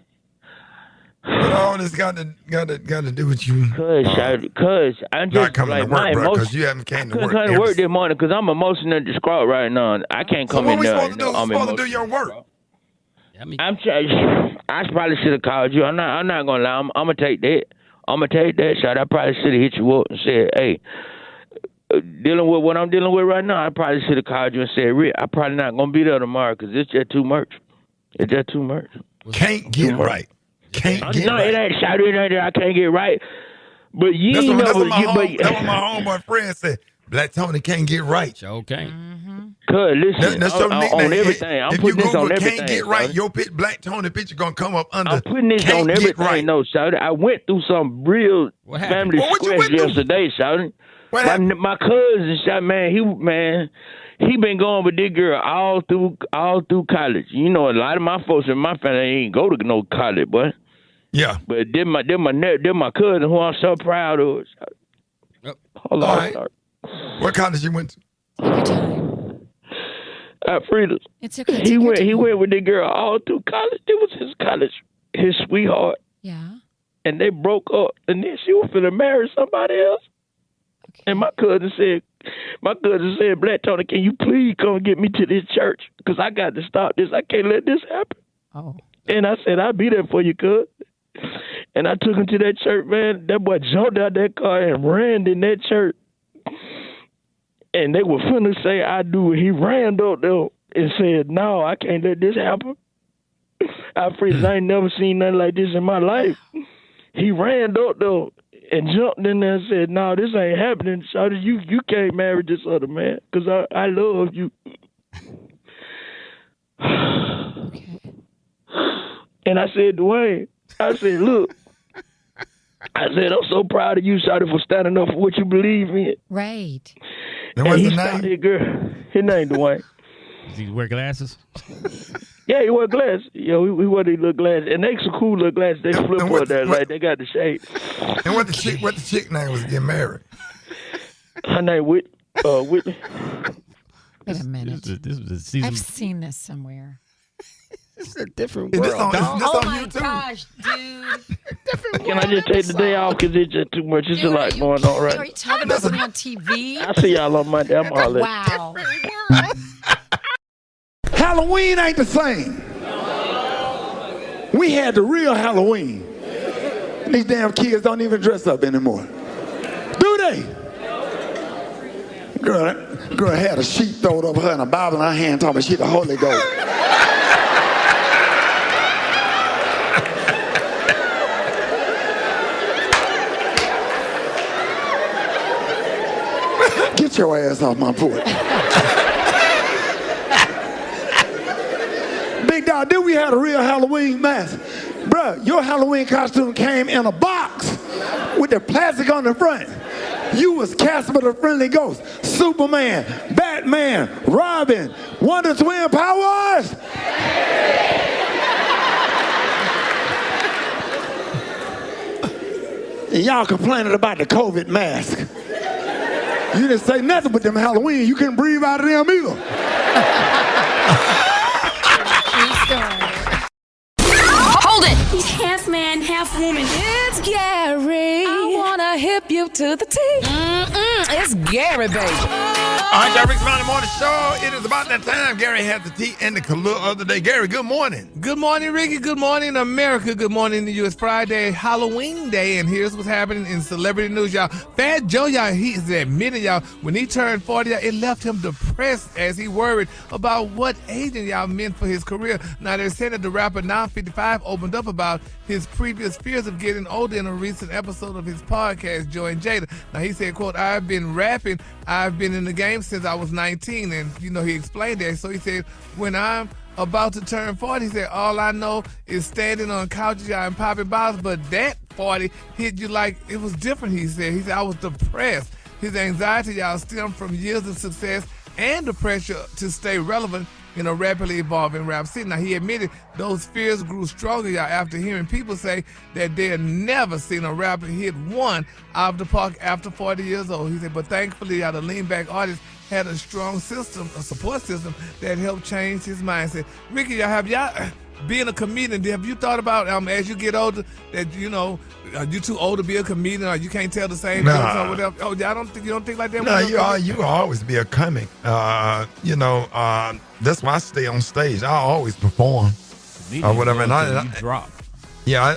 [SPEAKER 2] What all this got to do with you?
[SPEAKER 3] Cause I'm just
[SPEAKER 2] not coming to work, bro. Because you haven't came to work.
[SPEAKER 3] I couldn't come to work this morning because I'm emotionally distraught right now. I can't come in there.
[SPEAKER 2] What we supposed to do your work?
[SPEAKER 3] I probably should have called you. I'm not gonna lie. I'm gonna take that. Shot. I probably should have hit you up and said, hey, dealing with what I'm dealing with right now, I probably should have called you and said, Rick, I'm probably not going to be there tomorrow because it's just too much.
[SPEAKER 2] Can't get right. Can't get right.
[SPEAKER 3] It ain't shot. It ain't that I can't get right. But
[SPEAKER 2] that's what my homeboy friend said. Black Tony can't get right.
[SPEAKER 11] Okay.
[SPEAKER 3] Cause listen,
[SPEAKER 2] that's your
[SPEAKER 3] on everything. I'm putting this on everything.
[SPEAKER 2] Can't get right. Your Black Tony picture gonna come up under.
[SPEAKER 3] I'm putting this on everything. Right. No, Shawty. I went through some real family stress yesterday, Shawty. My cousin, shot man. He been going with this girl all through college. You know, a lot of my folks in my family ain't go to no college, boy.
[SPEAKER 2] Yeah.
[SPEAKER 3] But then my cousin, who I'm so proud of. Hold on.
[SPEAKER 2] Right. What college you went to?
[SPEAKER 6] Take your time.
[SPEAKER 3] Frida's.
[SPEAKER 6] It's okay.
[SPEAKER 3] He went with the girl all through college. It was his sweetheart.
[SPEAKER 6] Yeah.
[SPEAKER 3] And they broke up, and then she was finna marry somebody else. Okay. And my cousin said, Black Tony, can you please come get me to this church? Because I got to stop this. I can't let this happen.
[SPEAKER 6] Oh.
[SPEAKER 3] And I said, I'll be there for you, cuz. And I took him to that church, man. That boy jumped out that car and ran in that church. And they were finna say, I do. He ran up there and said, no, I can't let this happen. I ain't never seen nothing like this in my life. He ran up there and jumped in there and said, no, this ain't happening. Shawty, you can't marry this other man because I love you. And I said, Dwayne, I said, look, I said, I'm so proud of you, Shawty, for standing up for what you believe in.
[SPEAKER 6] Right.
[SPEAKER 2] And what's his name?
[SPEAKER 3] His girl. His name, Dwayne.
[SPEAKER 11] Does he wear glasses?
[SPEAKER 3] Yeah, he wear glasses. Yeah, we wear these little glasses. And they some cool little glasses. They flip up there, like they got the shade.
[SPEAKER 2] And what the chick name was getting married?
[SPEAKER 3] Her name Whitney.
[SPEAKER 6] Wait a minute.
[SPEAKER 11] This was a season.
[SPEAKER 6] I've seen this somewhere.
[SPEAKER 11] It's a different
[SPEAKER 2] Is
[SPEAKER 11] world.
[SPEAKER 2] this on
[SPEAKER 6] Oh my
[SPEAKER 2] YouTube?
[SPEAKER 6] gosh, dude.
[SPEAKER 3] Can I just take the day off because it's just too much? It's a lot going on right
[SPEAKER 6] Are you talking about something on TV?
[SPEAKER 3] I see y'all on Monday. I'm all that.
[SPEAKER 6] Wow.
[SPEAKER 17] Halloween ain't the same. We had the real Halloween. These damn kids don't even dress up anymore. Do they? Girl had a sheet thrown over her and a Bible in her hand talking about she the Holy Ghost. Get your ass off my porch. Big dog, then we had a real Halloween mask. Bruh, your Halloween costume came in a box with the plastic on the front. You was Casper the Friendly Ghost, Superman, Batman, Robin, Wonder Twin Powers. And y'all complaining about the COVID mask. You didn't say nothing with them Halloween. You couldn't breathe out of them either.
[SPEAKER 14] Hold it! He's half man, half woman. It's Gary. I wanna hip you to the T. It's Gary, baby.
[SPEAKER 2] All right, y'all, Rickey Smiley Morning Show. It is about that time. Gary has the tea and the color of the day. Gary, good morning.
[SPEAKER 18] Good morning, Ricky. Good morning, America. Good morning to you. It's Friday, Halloween day, and here's what's happening in celebrity news, y'all. Fat Joe, y'all, he's admitted, y'all, when he turned 40, y'all, it left him depressed as he worried about what aging, y'all, meant for his career. Now, they're saying that the rapper, now 55, opened up about his previous fears of getting older in a recent episode of his podcast, Joe and Jada. Now, he said, quote, I've been rapping. I've been in the game since I was 19, and, you know, he explained that. So he said, when I'm about to turn 40, he said, all I know is standing on couches, y'all, and popping bottles, but that 40 hit you like it was different, he said. He said, I was depressed. His anxiety, y'all, stemmed from years of success and the pressure to stay relevant in a rapidly evolving rap scene. Now, he admitted those fears grew stronger, y'all, after hearing people say that they had never seen a rapper hit one out of the park after 40 years old. He said, but thankfully, y'all, the lean back artist had a strong system, a support system that helped change his mindset. Ricky, y'all, being a comedian, have you thought about as you get older that, you know, are you too old to be a comedian, or you can't tell the same jokes or whatever? Oh, you don't think like that?
[SPEAKER 2] No, you will always be a comic. You know, that's why I stay on stage. I always perform or whatever. And I
[SPEAKER 11] drop.
[SPEAKER 2] Yeah,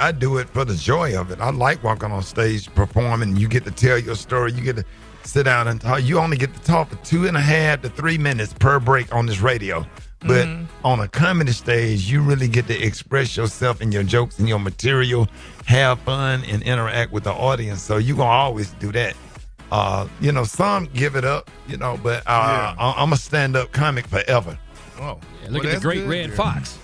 [SPEAKER 2] I do it for the joy of it. I like walking on stage, performing. You get to tell your story. You get to sit down and talk. You only get to talk for 2.5 to 3 minutes per break on this radio. But on a comedy stage, you really get to express yourself and your jokes and your material, have fun, and interact with the audience. So you're going to always do that. You know, some give it up, you know, but I'm a stand-up comic forever.
[SPEAKER 18] Oh,
[SPEAKER 11] yeah, look at the great Red Fox.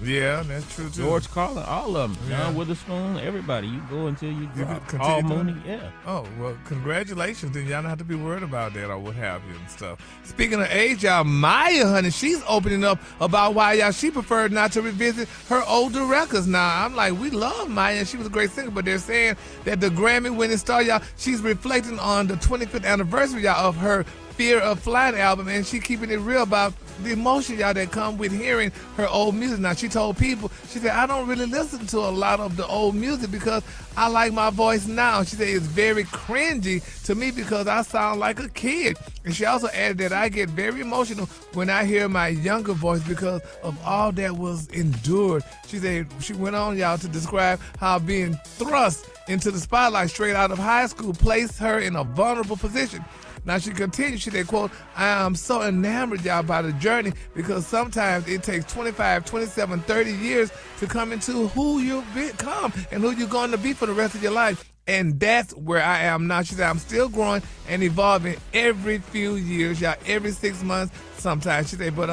[SPEAKER 18] Yeah, that's true, too.
[SPEAKER 16] George Carlin, all of them. John Witherspoon, everybody. You go until you drop. All Mooney, yeah.
[SPEAKER 18] Oh, well, congratulations. Then y'all don't have to be worried about that or what have you and stuff. Speaking of age, y'all, Maya, honey, she's opening up about why, y'all, she preferred not to revisit her older records. Now, I'm like, we love Maya, and she was a great singer, but they're saying that the Grammy-winning star, y'all, she's reflecting on the 25th anniversary, y'all, of her Fear of Flight album, and she keeping it real about the emotion, y'all, that come with hearing her old music. Now, she told people, she said, I don't really listen to a lot of the old music because I like my voice now. She said it's very cringy to me because I sound like a kid. And she also added that I get very emotional when I hear my younger voice because of all that was endured. She said, she went on, y'all, to describe how being thrust into the spotlight straight out of high school placed her in a vulnerable position. Now, she continued, she said, quote, I am so enamored, y'all, by the journey because sometimes it takes 25, 27, 30 years to come into who you become and who you're going to be for the rest of your life. And that's where I am now. She said, I'm still growing and evolving every few years, y'all, every 6 months sometimes. She said, but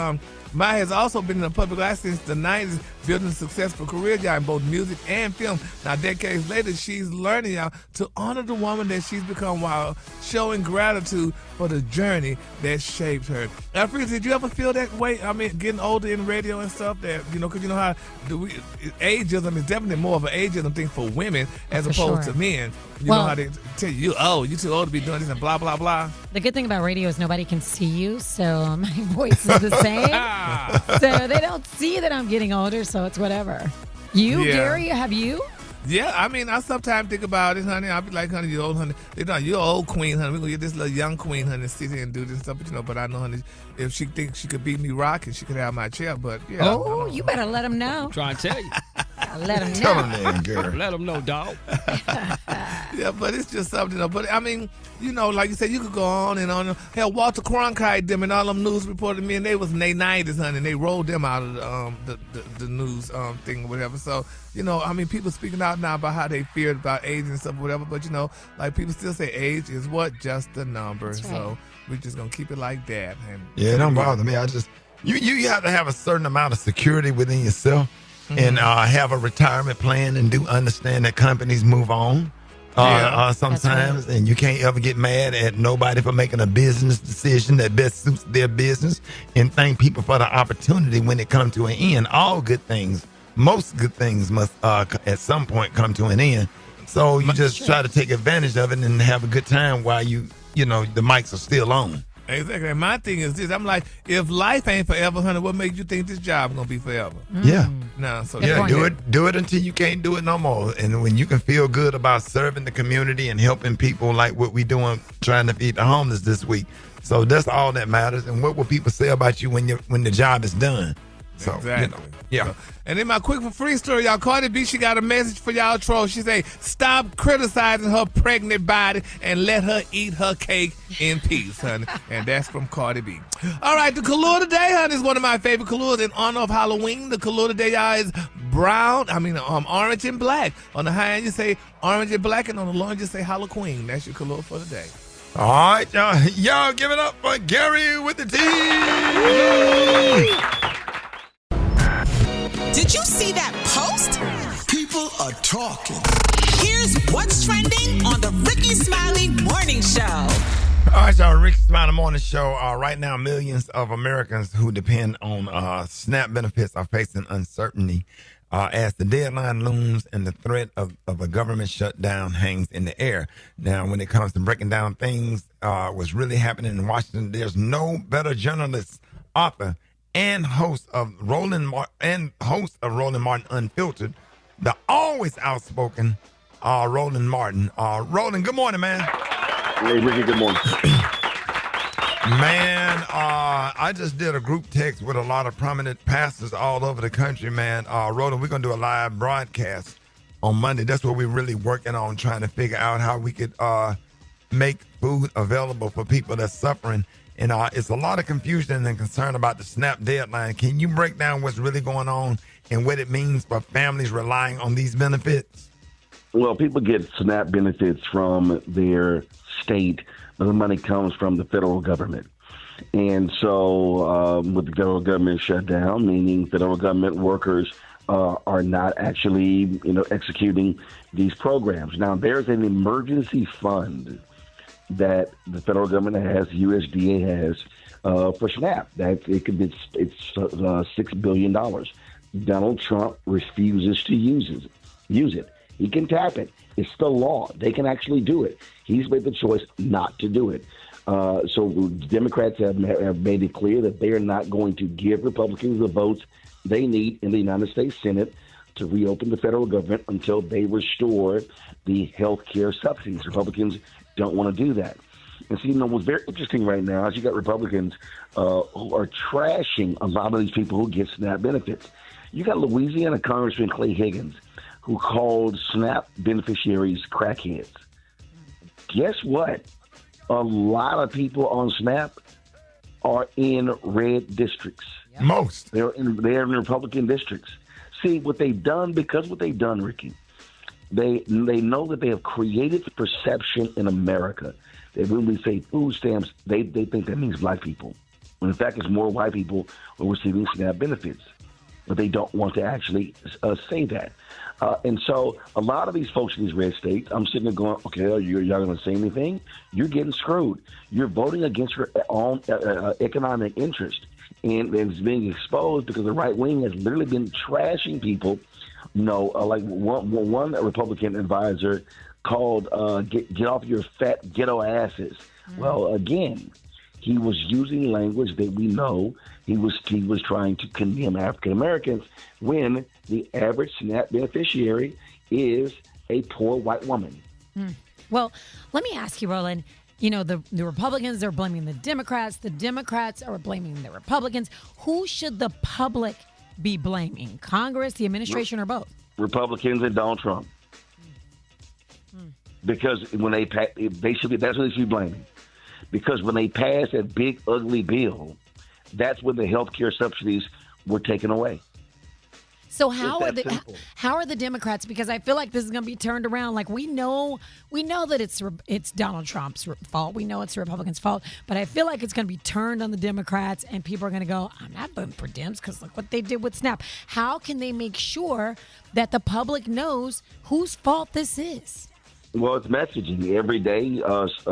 [SPEAKER 18] Maya has also been in the public eye since the 90s, building a successful career, y'all, in both music and film. Now, decades later, she's learning, y'all, to honor the woman that she's become while showing gratitude for the journey that shaped her. Now, Freeze, did you ever feel that way? I mean, getting older in radio and stuff, that, you know, because you know how ageism is definitely more of an ageism thing for women as opposed to men. You know how they tell you, you're too old to be doing this and blah, blah, blah.
[SPEAKER 6] The good thing about radio is nobody can see you, so my voice is the same. So they don't see that I'm getting older, so it's whatever. You, Gary, have you?
[SPEAKER 18] Yeah, I mean, I sometimes think about it, honey. I'll be like, honey, you old, honey. You're old queen, honey. We're going to get this little young queen, honey, sit here and do this stuff. But, you know, but I know, honey, if she thinks she could beat me rocking, she could have my chair. But, yeah.
[SPEAKER 6] Oh, you better let them know.
[SPEAKER 11] I'm trying to tell you.
[SPEAKER 6] Let them know.
[SPEAKER 2] Tell them that, girl.
[SPEAKER 11] Let them know, dog.
[SPEAKER 18] Yeah, but it's just something. But, I mean, you know, like you said, you could go on and on. Hell, Walter Cronkite, them and all them news reported me, and they was in their 90s, honey, and they rolled them out of the news thing or whatever. So, you know, I mean, people speaking out now about how they feared about age and stuff or whatever. But, you know, like people still say age is what? Just a number. Right. So we're just going to keep it like that. And
[SPEAKER 2] it don't bother me. I just, you have to have a certain amount of security within yourself. And have a retirement plan and do understand that companies move on sometimes. Right. And you can't ever get mad at nobody for making a business decision that best suits their business, and thank people for the opportunity when it comes to an end. All good things, most good things must at some point come to an end. So you just try to take advantage of it and have a good time while you know, the mics are still on.
[SPEAKER 18] Exactly. And my thing is this. I'm like, if life ain't forever, honey, what makes you think this job gonna be forever?
[SPEAKER 2] Yeah.
[SPEAKER 18] No. So
[SPEAKER 2] do it until you can't do it no more. And when you can feel good about serving the community and helping people like what we doing, trying to feed the homeless this week. So that's all that matters. And what will people say about you when the job is done? So,
[SPEAKER 18] exactly.
[SPEAKER 2] You know, yeah.
[SPEAKER 18] So, and then my quick for free story, y'all. Cardi B, she got a message for y'all trolls. She say, stop criticizing her pregnant body and let her eat her cake in peace, honey. And that's from Cardi B. All right, the color today, honey, is one of my favorite colors in honor of Halloween. The color today, y'all, is orange and black. On the high end, you say orange and black, and on the low end, you say Halloween. That's your color for the day.
[SPEAKER 2] All right, y'all give it up for Gary with the T.
[SPEAKER 5] Did you see that post?
[SPEAKER 4] People are talking.
[SPEAKER 5] Here's what's trending on the Rickey Smiley Morning Show.
[SPEAKER 2] All right, y'all, Rickey Smiley Morning Show. Right now, millions of Americans who depend on SNAP benefits are facing uncertainty as the deadline looms and the threat of a government shutdown hangs in the air. Now, when it comes to breaking down things, what's really happening in Washington, there's no better journalist, author, and host of Roland Martin Unfiltered, the always outspoken Roland Martin. Roland, good morning, man.
[SPEAKER 7] Hey, Ricky, good morning.
[SPEAKER 2] Man, I just did a group text with a lot of prominent pastors all over the country, man. Roland, we're going to do a live broadcast on Monday. That's what we're really working on, trying to figure out how we could make food available for people that's suffering. And it's a lot of confusion and concern about the SNAP deadline. Can you break down what's really going on and what it means for families relying on these benefits?
[SPEAKER 7] Well, people get SNAP benefits from their state, but the money comes from the federal government. And so with the federal government shut down, meaning federal government workers are not actually, executing these programs. Now, there's an emergency fund that the federal government has, USDA has, for SNAP. It's $6 billion. Donald Trump refuses to use it. He can tap it. It's the law. They can actually do it. He's made the choice not to do it. So Democrats have made it clear that they are not going to give Republicans the votes they need in the United States Senate to reopen the federal government until they restore the health care subsidies. Republicans don't want to do that. And so, what's very interesting right now is you got Republicans who are trashing a lot of these people who get SNAP benefits. You got Louisiana Congressman Clay Higgins, who called SNAP beneficiaries crackheads. Guess what? A lot of people on SNAP are in red districts.
[SPEAKER 2] Most.
[SPEAKER 7] They're in Republican districts. See, what they've done, Ricky, they know that they have created the perception in America that when we say food stamps, they think that means black people. When in fact, it's more white people who are receiving SNAP benefits. But they don't want to actually say that. And so a lot of these folks in these red states, I'm sitting there going, okay, y'all going to say anything? You're getting screwed. You're voting against your own economic interest. And it's being exposed because the right wing has literally been trashing people. Like one Republican advisor called get off your fat ghetto asses. Mm-hmm. Well, again, he was using language that we know he was trying to condemn African Americans when the average SNAP beneficiary is a poor white woman.
[SPEAKER 6] Well, let me ask you, Roland. The Republicans are blaming the Democrats. The Democrats are blaming the Republicans. Who should the public be blaming? Congress, the administration, or both?
[SPEAKER 7] Republicans and Donald Trump. Because when they that's what they should be blaming. Because when they passed that big, ugly bill, that's when the health care subsidies were taken away.
[SPEAKER 6] So how are the Democrats? Because I feel like this is going to be turned around. Like we know that it's Donald Trump's fault. We know it's the Republicans' fault. But I feel like it's going to be turned on the Democrats, and people are going to go, "I'm not voting for Dems because look what they did with SNAP." How can they make sure that the public knows whose fault this is?
[SPEAKER 7] Well, it's messaging. Every day,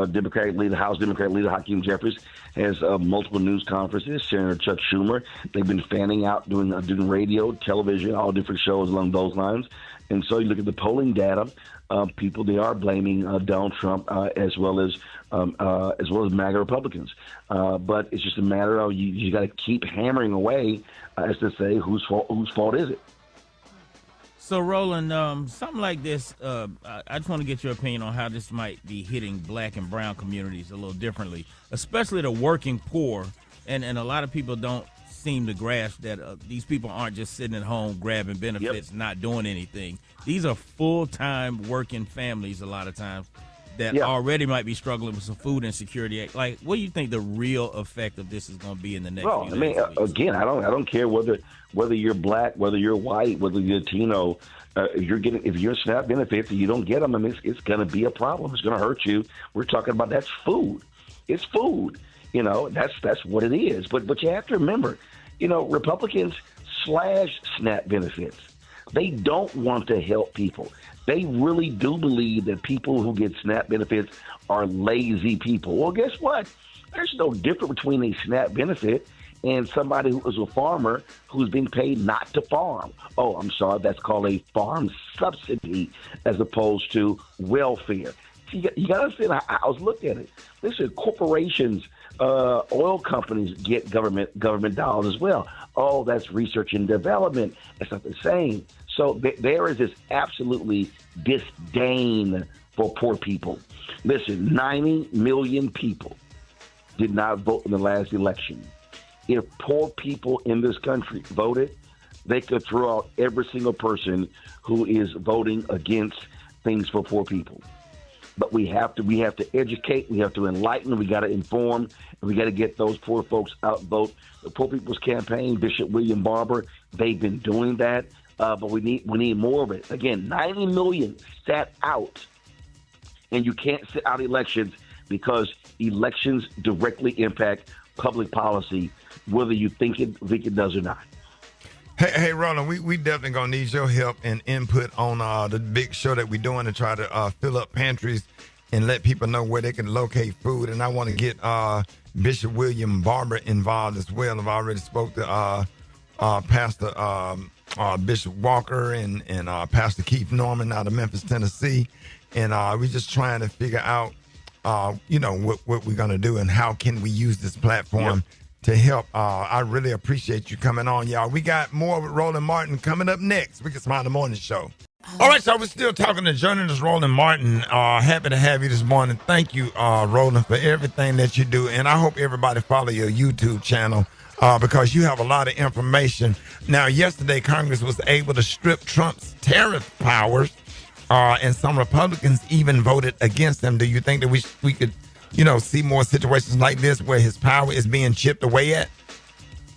[SPEAKER 7] Democratic leader, House Democratic leader Hakeem Jeffries has multiple news conferences. Senator Chuck Schumer, they've been fanning out, doing radio, television, all different shows along those lines. And so you look at the polling data, they are blaming Donald Trump as well as MAGA Republicans. But it's just a matter of you got to keep hammering away as to say whose fault is it.
[SPEAKER 16] So, Roland, something like this, I just want to get your opinion on how this might be hitting black and brown communities a little differently, especially the working poor. And a lot of people don't seem to grasp that these people aren't just sitting at home grabbing benefits, not doing anything. These are full-time working families a lot of times that already might be struggling with some food insecurity. Like, what do you think the real effect of this is going to be in the next few days?
[SPEAKER 7] Again, I don't care whether you're black, whether you're white, whether you're Latino. If you're SNAP benefits and you don't get them, it's going to be a problem. It's going to hurt you. We're talking about that's food. It's food. That's what it is. But you have to remember, Republicans slash SNAP benefits. They don't want to help people. They really do believe that people who get SNAP benefits are lazy people. Well, guess what? There's no difference between a SNAP benefit and somebody who is a farmer who's being paid not to farm. Oh, I'm sorry, that's called a farm subsidy as opposed to welfare. You got to understand how I was looked at it. Listen, corporations, oil companies get government dollars as well. Oh, that's research and development. It's not the same. So there is this absolutely disdain for poor people. Listen, 90 million people did not vote in the last election. If poor people in this country voted, they could throw out every single person who is voting against things for poor people. But we have to educate, we have to enlighten, we got to inform, and we got to get those poor folks out vote. The Poor People's Campaign, Bishop William Barber, they've been doing that, but we need more of it. Again, 90 million sat out, and you can't sit out elections because elections directly impact public policy, whether you think it does or not.
[SPEAKER 2] Hey, Roland, we definitely going to need your help and input on the big show that we're doing to try to fill up pantries and let people know where they can locate food. And I want to get Bishop William Barber involved as well. I've already spoke to Pastor Bishop Walker and Pastor Keith Norman out of Memphis, Tennessee. And we're just trying to figure out what we're going to do and how can we use this platform to help. I really appreciate you coming on, y'all. We got more with Roland Martin coming up next. Rickey Smiley Morning Show. All right, so we're still talking to journalist Roland Martin. Happy to have you this morning. Thank you, Roland, for everything that you do. And I hope everybody follow your YouTube channel because you have a lot of information. Now, yesterday, Congress was able to strip Trump's tariff powers, and some Republicans even voted against them. Do you think that we could, see more situations like this where his power is being chipped away at?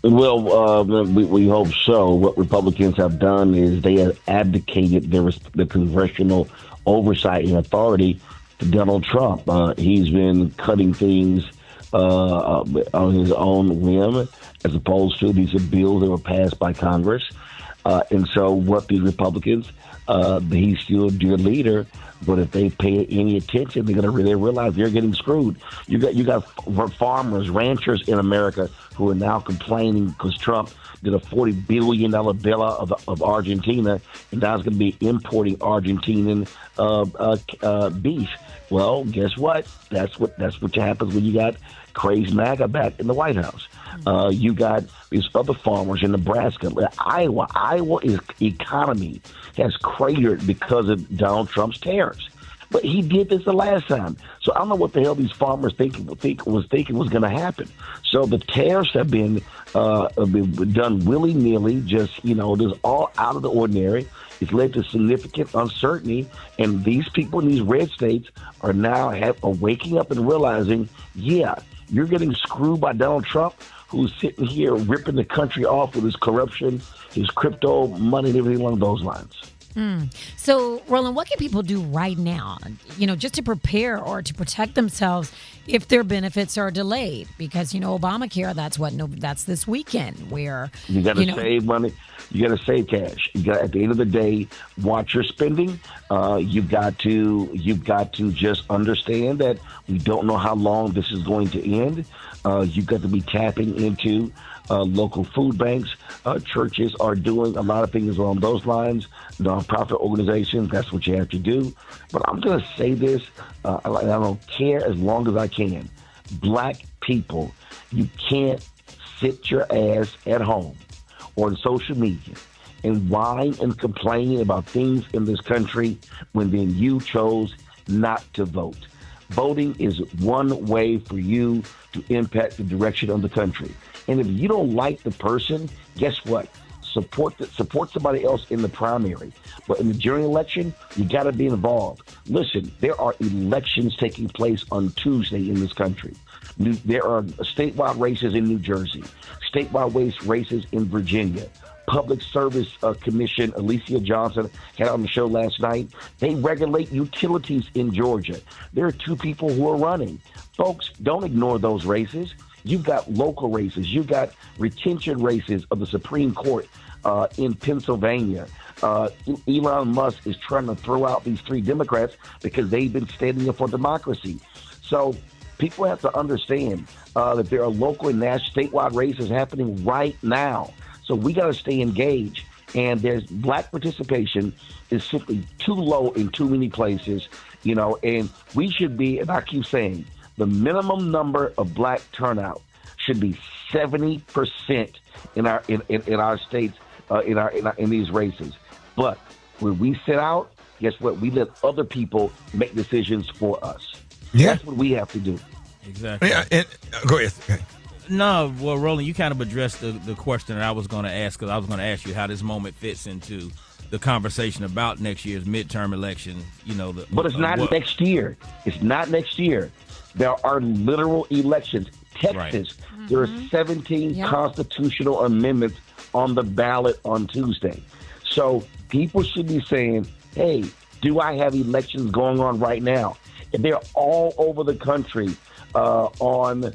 [SPEAKER 7] Well, we hope so. What Republicans have done is they have abdicated the congressional oversight and authority to Donald Trump. He's been cutting things on his own whim, as opposed to these bills that were passed by Congress. And so what these Republicans, he's still their leader, but if they pay any attention, they're going to really realize they're getting screwed. You got farmers, ranchers in America who are now complaining because Trump did a $40 billion bailout of Argentina, and now it's going to be importing Argentinian beef. Well, guess what? That's what happens when you got crazy MAGA back in the White House. You got these other farmers in Nebraska, Iowa's economy has cratered because of Donald Trump's tariffs. But he did this the last time. So I don't know what the hell these farmers was thinking was going to happen. So the tariffs have been done willy-nilly, just all out of the ordinary. It's led to significant uncertainty, and these people in these red states are now waking up and realizing, you're getting screwed by Donald Trump, who's sitting here ripping the country off with his corruption, his crypto money, and everything along those lines.
[SPEAKER 6] So, Roland, what can people do right now, just to prepare or to protect themselves if their benefits are delayed? Because, Obamacare, that's this weekend where
[SPEAKER 7] you got to save money. You got to save cash. You got, at the end of the day, watch your spending. You've got to just understand that we don't know how long this is going to end. You've got to be tapping into local food banks. Churches are doing a lot of things along those lines. Nonprofit organizations, that's what you have to do. But I'm going to say this, I don't care as long as I can. Black people, you can't sit your ass at home or on social media and whine and complain about things in this country when then you chose not to vote. Voting is one way for you to impact the direction of the country. And if you don't like the person, guess what? Support somebody else in the primary. But in the general election, you got to be involved. Listen, there are elections taking place on Tuesday in this country. There are statewide races in New Jersey, statewide races in Virginia. Public Service Commission, Alicia Johnson, had on the show last night. They regulate utilities in Georgia. There are 2 people who are running. Folks, don't ignore those races. You've got local races. You've got retention races of the Supreme Court in Pennsylvania. Elon Musk is trying to throw out these 3 Democrats because they've been standing up for democracy. So people have to understand that there are local and national statewide races happening right now. So we got to stay engaged. And there's black participation is simply too low in too many places, and we should be, and I keep saying, the minimum number of black turnout should be 70% in our states, in these races. But when we sit out, guess what? We let other people make decisions for us. Yeah. That's what we have to do.
[SPEAKER 16] Exactly.
[SPEAKER 2] Yeah, go ahead. Okay.
[SPEAKER 16] No, well, Roland, you kind of addressed the question that I was going to ask, because I was going to ask you how this moment fits into the conversation about next year's midterm election.
[SPEAKER 7] But it's not next year. It's not next year. There are literal elections. Texas, there are 17 constitutional amendments on the ballot on Tuesday. So people should be saying, hey, do I have elections going on right now? And they're all over the country on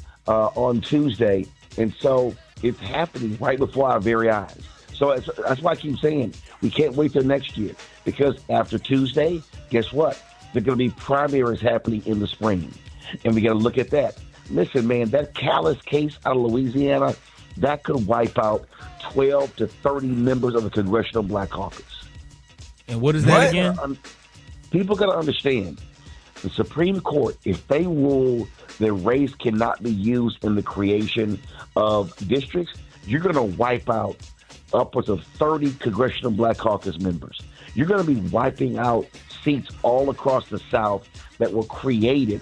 [SPEAKER 7] Tuesday. And so it's happening right before our very eyes. So that's why I keep saying we can't wait till next year, because after Tuesday, guess what? There are going to be primaries happening in the spring. And we got to look at that. Listen, man, that Callis case out of Louisiana, that could wipe out 12 to 30 members of the Congressional Black Caucus.
[SPEAKER 16] And what is that again?
[SPEAKER 7] People got to understand. The Supreme Court, if they rule that race cannot be used in the creation of districts, you're going to wipe out upwards of 30 Congressional Black Caucus members. You're going to be wiping out seats all across the South that were created,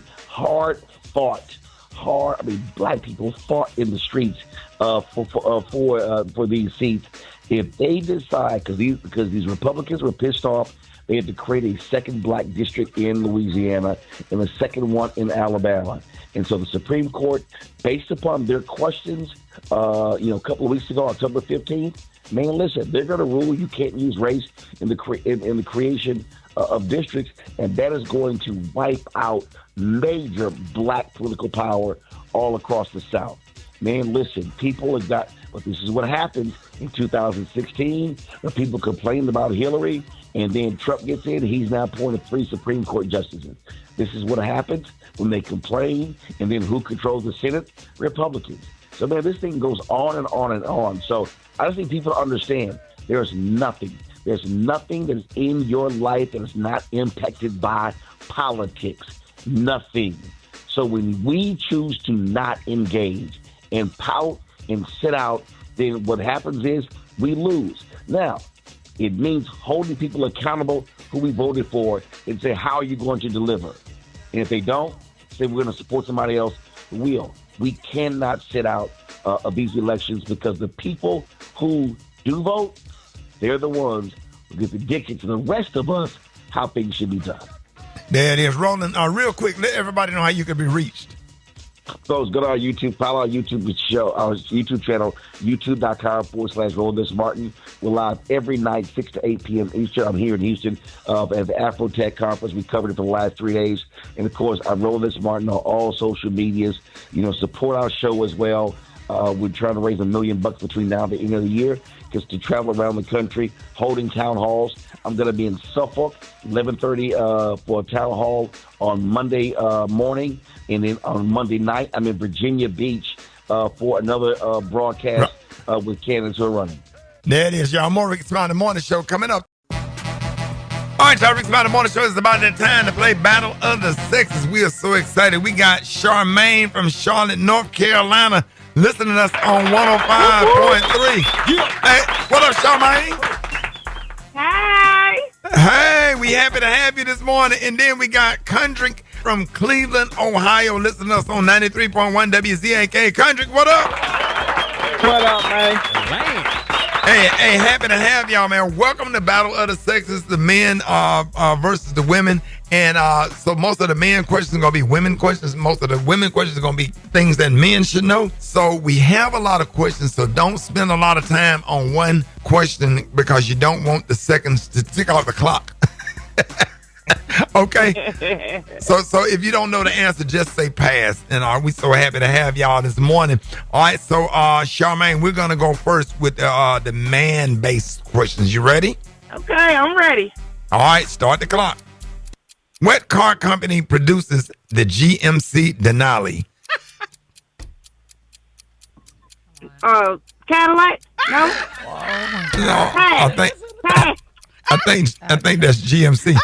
[SPEAKER 7] black people fought in the streets for these seats. If they decide, because these Republicans were pissed off, they had to create a second black district in Louisiana and a second one in Alabama. And so the Supreme Court, based upon their questions, a couple of weeks ago, October 15th, man, listen, they're going to rule you can't use race in the creation of districts, and that is going to wipe out major black political power all across the South. Man, listen, people have got, but this is what happened in 2016. The people complained about Hillary, and then Trump gets in. He's now appointed 3 Supreme Court justices. This is what happens when they complain, and then who controls the Senate? Republicans. So, man, this thing goes on and on and on. So I just think people understand there's nothing that is in your life that is not impacted by politics. Nothing. So when we choose to not engage and pout and sit out, then what happens is we lose. Now, it means holding people accountable who we voted for and say, how are you going to deliver? And if they don't, say we're going to support somebody else who will. We cannot sit out of these elections because the people who do vote, they're the ones who get the dictate to the rest of us how things should be done.
[SPEAKER 2] There it is. Roland, real quick, let everybody know how you can be reached.
[SPEAKER 7] So go to our YouTube, follow our YouTube show, our YouTube channel, youtube.com/Roland Martin. We're live every night, 6 to 8 p.m. Eastern. I'm here in Houston at the Afrotech Conference. We covered it for the last 3 days. And, of course, I'm Roland Martin on all social medias. Support our show as well. We're trying to raise $1 million between now and the end of the year because to travel around the country, holding town halls. I'm going to be in Suffolk, 11:30 for a town hall on Monday morning. And then on Monday night, I'm in Virginia Beach for another broadcast with candidates who are running.
[SPEAKER 2] There it is, y'all. More Rickey Smiley Morning Show coming up. All right, y'all. Rickey Smiley Morning Show is about that time to play Battle of the Sexes. We are so excited. We got Charmaine from Charlotte, North Carolina, listening to us on 105.3. Hey, what up, Charmaine?
[SPEAKER 21] Hi.
[SPEAKER 2] Hey, we happy to have you this morning. And then we got Kendrick from Cleveland, Ohio, listening to us on 93.1 WZAK. Kendrick, what up?
[SPEAKER 21] What up, man?
[SPEAKER 2] Hey, happy to have y'all, man. Welcome to Battle of the Sexes, the men versus the women. And so most of the men questions are going to be women questions. Most of the women questions are going to be things that men should know. So we have a lot of questions, so don't spend a lot of time on one question because you don't want the seconds to tick off the clock. Okay? So if you don't know the answer, just say pass. And we so happy to have y'all this morning. All right, so Charmaine, we're going to go first with the man-based questions. You ready?
[SPEAKER 21] Okay, I'm ready.
[SPEAKER 2] All right, start the clock. What car company produces the GMC Denali?
[SPEAKER 21] Cadillac? No.
[SPEAKER 2] No, I think that's GMC.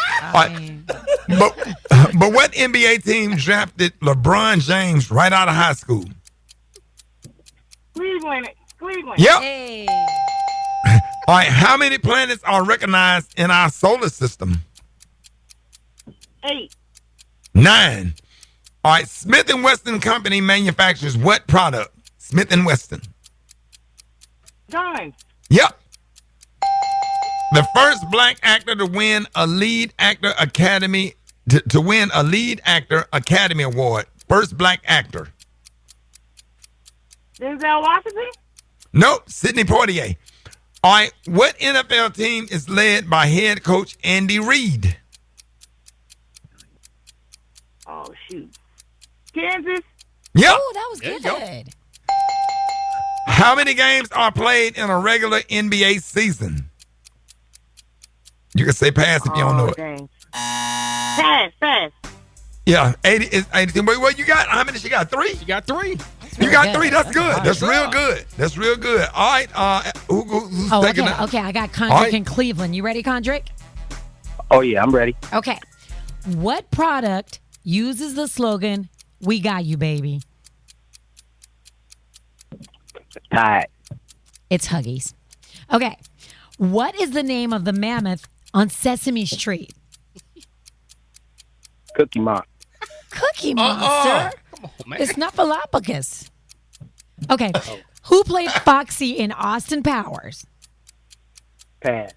[SPEAKER 2] But what NBA team drafted LeBron James right out of high school?
[SPEAKER 21] Cleveland.
[SPEAKER 2] Yep. Hey. All right, how many planets are recognized in our solar system?
[SPEAKER 21] 8.
[SPEAKER 2] 9. All right, Smith & Wesson Company manufactures what product? Smith & Wesson.
[SPEAKER 21] Guns.
[SPEAKER 2] Yep. The first black actor to win a lead actor academy to win a lead actor Academy Award. First black actor.
[SPEAKER 21] Denzel Washington?
[SPEAKER 2] Nope, Sidney Poitier. All right, what NFL team is led by head coach Andy Reid?
[SPEAKER 21] Oh, shoot. Kansas?
[SPEAKER 2] Yep.
[SPEAKER 6] Oh, that was good.
[SPEAKER 2] How many games are played in a regular NBA season? You can say pass if you don't know it.
[SPEAKER 21] Dang. Pass.
[SPEAKER 2] Yeah, 80 is 82. Well, you got, how many she got? 3?
[SPEAKER 11] She got 3.
[SPEAKER 2] You got 3. That's good. That's real good. That's real good. All right. Who's taking that?
[SPEAKER 6] Okay. I got Condrick in Cleveland. You ready, Condrick?
[SPEAKER 20] Oh, yeah, I'm ready.
[SPEAKER 6] Okay. What product uses the slogan, "We got you, baby"?
[SPEAKER 21] Tide.
[SPEAKER 6] It's Huggies. Okay. What is the name of the mammoth on Sesame Street?
[SPEAKER 21] Cookie Monster.
[SPEAKER 6] Cookie Monster?
[SPEAKER 21] Come on, man.
[SPEAKER 6] It's Snuffleupagus. Okay. Who played Foxy in Austin Powers?
[SPEAKER 21] Pass.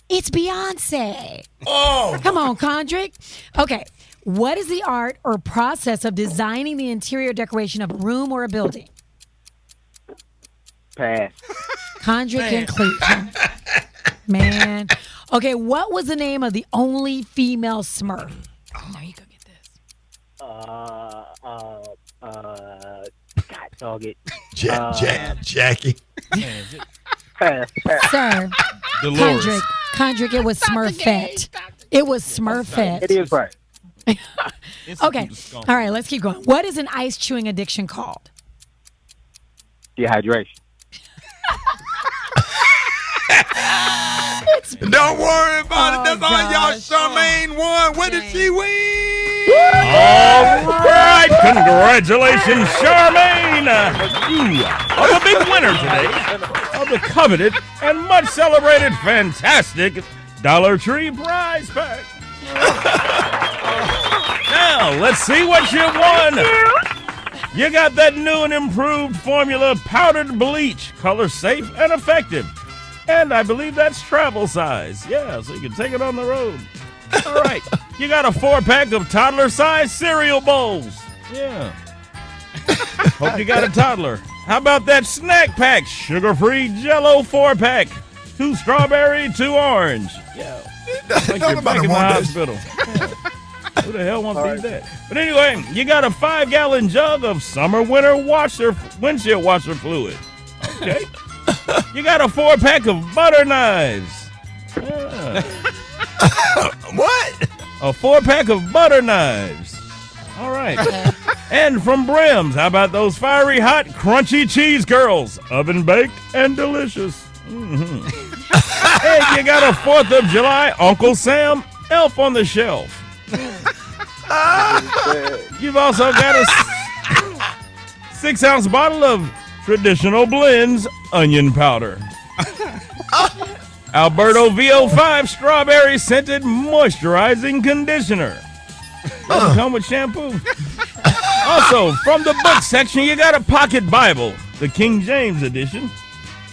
[SPEAKER 6] It's Beyonce.
[SPEAKER 2] Oh.
[SPEAKER 6] Come on, Condrick. Okay. What is the art or process of designing the interior decoration of a room or a building?
[SPEAKER 21] Pass.
[SPEAKER 6] Condrick and Cleveland. Man. Okay, what was the name of the only female Smurf? Oh, no, you go get this.
[SPEAKER 21] God dog it.
[SPEAKER 2] Jackie.
[SPEAKER 21] Pass.
[SPEAKER 6] Sir.
[SPEAKER 16] Dolores.
[SPEAKER 6] Condrick, it was Smurfette. It was Smurfette.
[SPEAKER 21] It is right.
[SPEAKER 6] Okay. All right, let's keep going. What is an ice chewing addiction called?
[SPEAKER 21] Dehydration.
[SPEAKER 2] Don't worry about it. That's all y'all. Charmaine won. What did she win?
[SPEAKER 16] All right. Congratulations, Charmaine. You are the big winner today of the coveted and much celebrated fantastic Dollar Tree prize pack. Now, let's see what you won. You got that new and improved formula powdered bleach, color safe and effective. And I believe that's travel size. Yeah, so you can take it on the road. All right. You got a 4-pack of toddler-sized cereal bowls. Yeah. Hope you got a toddler. How about that snack pack? Sugar-free Jell-O 4-pack. 2 strawberry, 2 orange. Yeah. Like you're back in the hospital. Yeah. Who the hell wants to eat that? But anyway, you got a 5-gallon jug of summer-winter windshield washer fluid. Okay. You got a 4-pack of butter knives. Yeah.
[SPEAKER 2] What?
[SPEAKER 16] A 4-pack of butter knives. All right. And from Brim's, how about those fiery hot crunchy cheese curls? Oven baked and delicious. Mm-hmm. And you got a 4th of July Uncle Sam Elf on the Shelf. You've also got a 6-ounce bottle of Traditional Blends onion powder. Alberto VO5 strawberry scented moisturizing conditioner. Doesn't come with shampoo. Also, from the book section, you got a pocket Bible, the King James edition.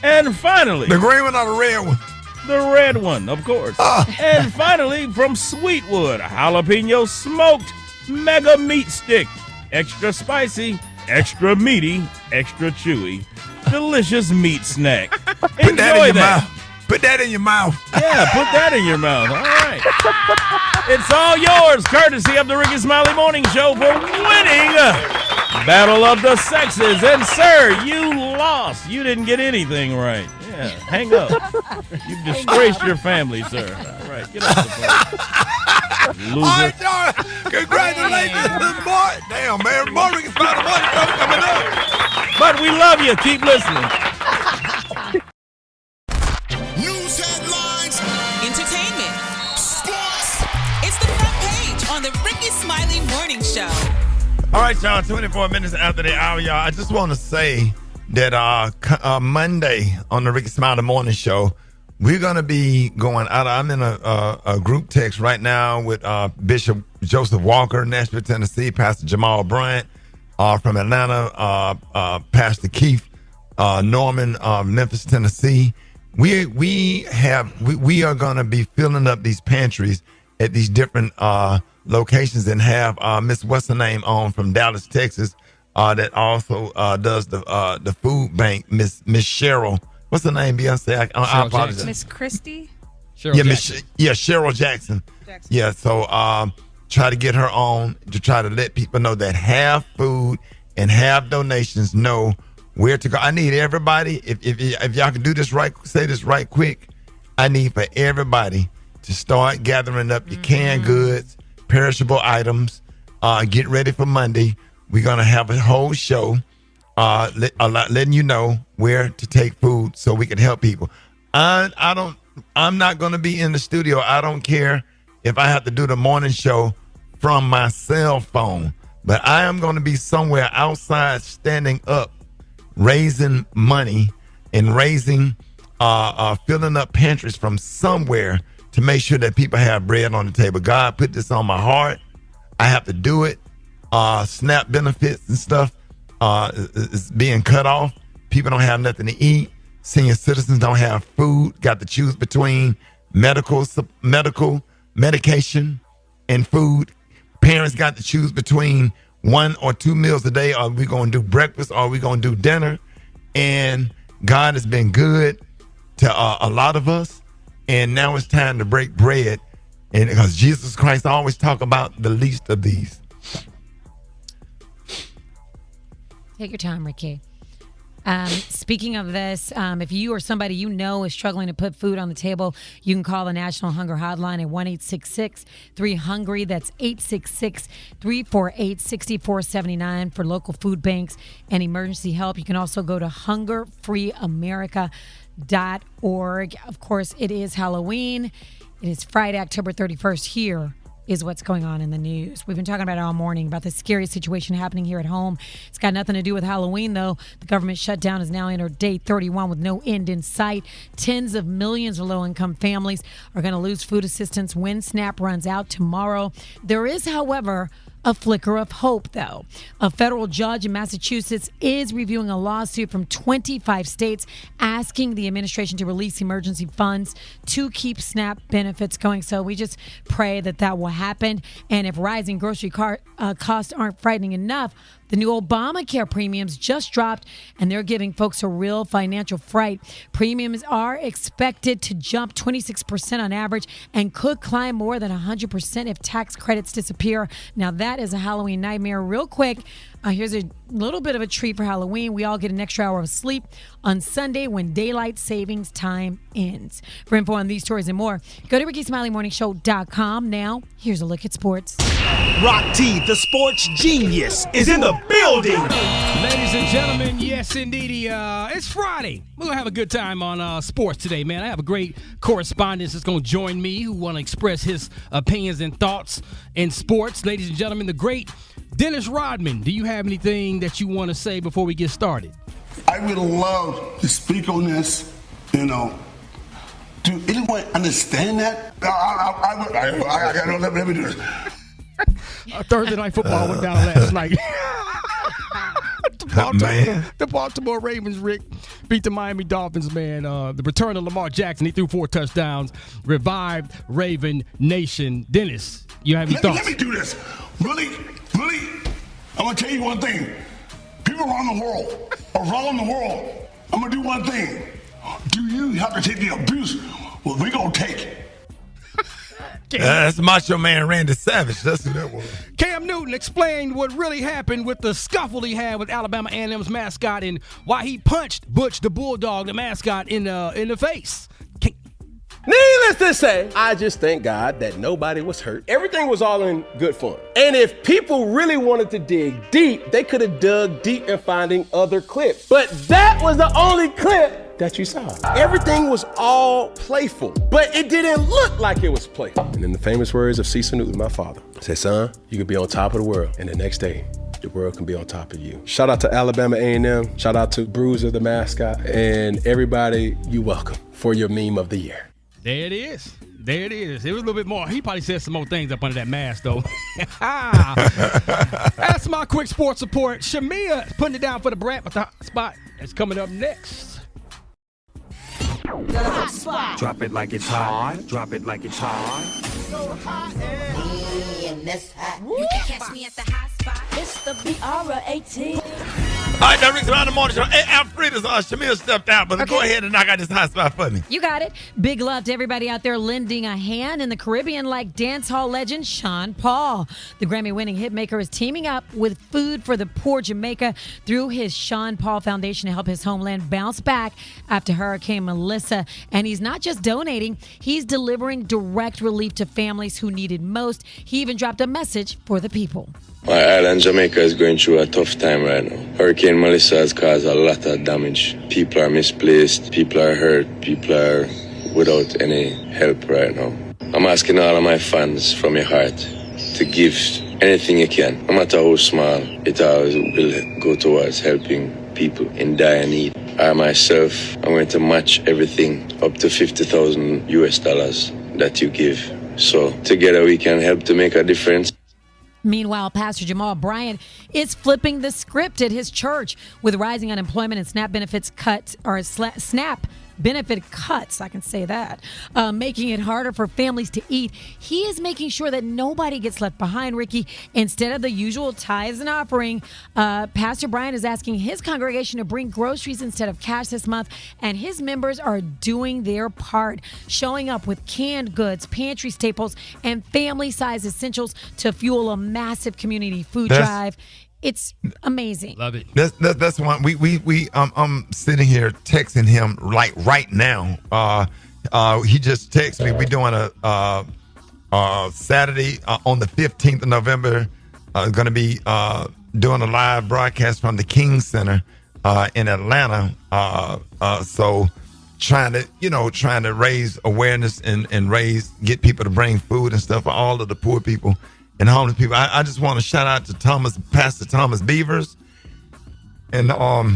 [SPEAKER 16] And finally,
[SPEAKER 2] the green one or the red one?
[SPEAKER 16] The red one, of course. And finally, from Sweetwood, a jalapeno smoked mega meat stick. Extra spicy, extra meaty, extra chewy. Delicious meat snack. Enjoy that.
[SPEAKER 2] Put that in your mouth.
[SPEAKER 16] Yeah, put that in your mouth. All right. It's all yours, courtesy of the Rickey Smiley Morning Show for winning Battle of the Sexes. And, sir, you lost. You didn't get anything right. Yeah, hang up. You've disgraced your family, sir. All right, get off the phone. Loser.
[SPEAKER 2] All right, y'all. Congratulations to Morton. Damn, man. Morton Rickey Smiley Morning Show coming up.
[SPEAKER 16] But we love you. Keep listening.
[SPEAKER 4] News headlines.
[SPEAKER 5] Entertainment. Sports. It's the front page on the Rickey Smiley Morning Show.
[SPEAKER 2] All right, y'all. 24 minutes after the hour, y'all. I just want to say that Monday on the Rickey Smiley Morning Show, we're going to be going out. I'm in a group text right now with Bishop Joseph Walker, Nashville, Tennessee, Pastor Jamal Bryant from Atlanta, Pastor Keith Norman, Memphis, Tennessee. We are going to be filling up these pantries at these different locations and have Miss What's her name on from Dallas, Texas, that also does the food bank. Miss Cheryl. What's her name? Beyonce. I apologize.
[SPEAKER 12] Miss Christie.
[SPEAKER 2] Cheryl Jackson. Yeah. So try to get her on to try to let people know that have food and have donations know where to go. I need everybody. If y'all can do this right, say this right quick. I need for everybody to start gathering up your canned goods, perishable items. Get ready for Monday. We're gonna have a whole show, letting you know where to take food so we can help people. I'm not gonna be in the studio. I don't care if I have to do the morning show from my cell phone. But I am going to be somewhere outside standing up, raising money and raising, filling up pantries from somewhere to make sure that people have bread on the table. God put this on my heart. I have to do it. SNAP benefits and stuff is being cut off. People don't have nothing to eat. Senior citizens don't have food. Got to choose between medication and food. Parents got to choose between 1 or 2 meals a day. Are we going to do breakfast or are we going to do dinner? And God has been good to a lot of us. And now it's time to break bread. And because Jesus Christ always talk about the least of these.
[SPEAKER 6] Take your time, Ricky. Speaking of this, if you or somebody you know is struggling to put food on the table, you can call the National Hunger Hotline at 1-866-3-HUNGRY. That's 866-348-6479 for local food banks and emergency help. You can also go to hungerfreeamerica.org. Of course, it is Halloween. It is Friday, October 31st. Here is what's going on in the news. We've been talking about it all morning, about the scary situation happening here at home. It's got nothing to do with Halloween, though. The government shutdown has now entered day 31 with no end in sight. Tens of millions of low-income families are going to lose food assistance when SNAP runs out tomorrow. There is, however, a flicker of hope, though. A federal judge in Massachusetts is reviewing a lawsuit from 25 states asking the administration to release emergency funds to keep SNAP benefits going. So we just pray that that will happen. And if rising grocery costs aren't frightening enough, the new Obamacare premiums just dropped, and they're giving folks a real financial fright. Premiums are expected to jump 26% on average and could climb more than 100% if tax credits disappear. Now, that is a Halloween nightmare. Real quick, here's a little bit of a treat for Halloween. We all get an extra hour of sleep on Sunday when daylight savings time ends. For info on these stories and more, go to RickySmileyMorningShow.com. Now, here's a look at sports.
[SPEAKER 10] Rock T, the sports genius, is in the building.
[SPEAKER 11] Ladies and gentlemen, yes, indeed. It's Friday. We're going to have a good time on sports today, man. I have a great correspondent that's going to join me who want to express his opinions and thoughts in sports. Ladies and gentlemen, the great Dennis Rodman. Do you have anything that you want to say before we get started?
[SPEAKER 4] I would love to speak on this, Do anyone understand that? Let me do this.
[SPEAKER 11] Thursday Night Football went down last night. The Baltimore Ravens, Rick, beat the Miami Dolphins, man. The return of Lamar Jackson, he threw 4 touchdowns, revived Raven Nation. Dennis, you have any thoughts?
[SPEAKER 4] Let me do this. Really, I'm going to tell you one thing. People around the world, I'm going to do one thing. Do you have to take the abuse? Well, we're going to take it.
[SPEAKER 2] That's Macho Man Randy Savage. That's who that was.
[SPEAKER 11] Cam Newton explained what really happened with the scuffle he had with Alabama A&M's mascot and why he punched Butch the Bulldog, the mascot, in the face.
[SPEAKER 8] Needless to say, I just thank God that nobody was hurt. Everything was all in good fun. And if people really wanted to dig deep, they could have dug deep in finding other clips. But that was the only clip that you saw. Everything was all playful, but it didn't look like it was playful. And in the famous words of Cecil Newton, my father, said, son, you could be on top of the world, and the next day, the world can be on top of you. Shout out to Alabama A&M. Shout out to Bruiser, the mascot, and everybody, you welcome for your meme of the year.
[SPEAKER 11] There it is. It was a little bit more. He probably said some more things up under that mask, though. That's my quick sports report. Shamea is putting it down for the Brat with the hot spot. It's coming up next.
[SPEAKER 13] Hot spot. Drop it like it's hot. Drop it like it's hot.
[SPEAKER 19] So hot and that's hot. You can catch me at the hot spot. It's the B.O.T.S.
[SPEAKER 2] All right, now Rick's around the morning show. Hey, Alfreda's Shamea stepped out, but go ahead and knock out this hot spot for me.
[SPEAKER 6] You got it. Big love to everybody out there lending a hand in the Caribbean, like dance hall legend Sean Paul. The Grammy-winning hitmaker is teaming up with Food for the Poor Jamaica through his Sean Paul Foundation to help his homeland bounce back after Hurricane Melissa. And he's not just donating, he's delivering direct relief to families who need it most. He even dropped a message for the people.
[SPEAKER 15] My island, Jamaica, is going through a tough time right now. Hurricane Melissa has caused a lot of damage. People are misplaced, people are hurt, people are without any help right now. I'm asking all of my fans from your heart, to give anything you can, no matter how small, it always will go towards helping people in dire need. I myself, I'm going to match everything up to $50,000 that you give. So together we can help to make a difference.
[SPEAKER 6] Meanwhile, Pastor Jamal Bryant is flipping the script at his church with rising unemployment and SNAP benefits SNAP benefit cuts, I can say that, making it harder for families to eat. He is making sure that nobody gets left behind, Ricky. Instead of the usual tithes and offering, Pastor Bryant is asking his congregation to bring groceries instead of cash this month, and his members are doing their part, showing up with canned goods, pantry staples, and family-sized essentials to fuel a massive community food drive. It's amazing.
[SPEAKER 11] Love it.
[SPEAKER 2] That's one. I'm sitting here texting him like right now. He just texted me. We're doing a Saturday on the 15th of November. Going to be doing a live broadcast from the King Center in Atlanta. So trying to raise awareness and get people to bring food and stuff for all of the poor people and homeless people. I just want to shout out to Pastor Thomas Beavers and all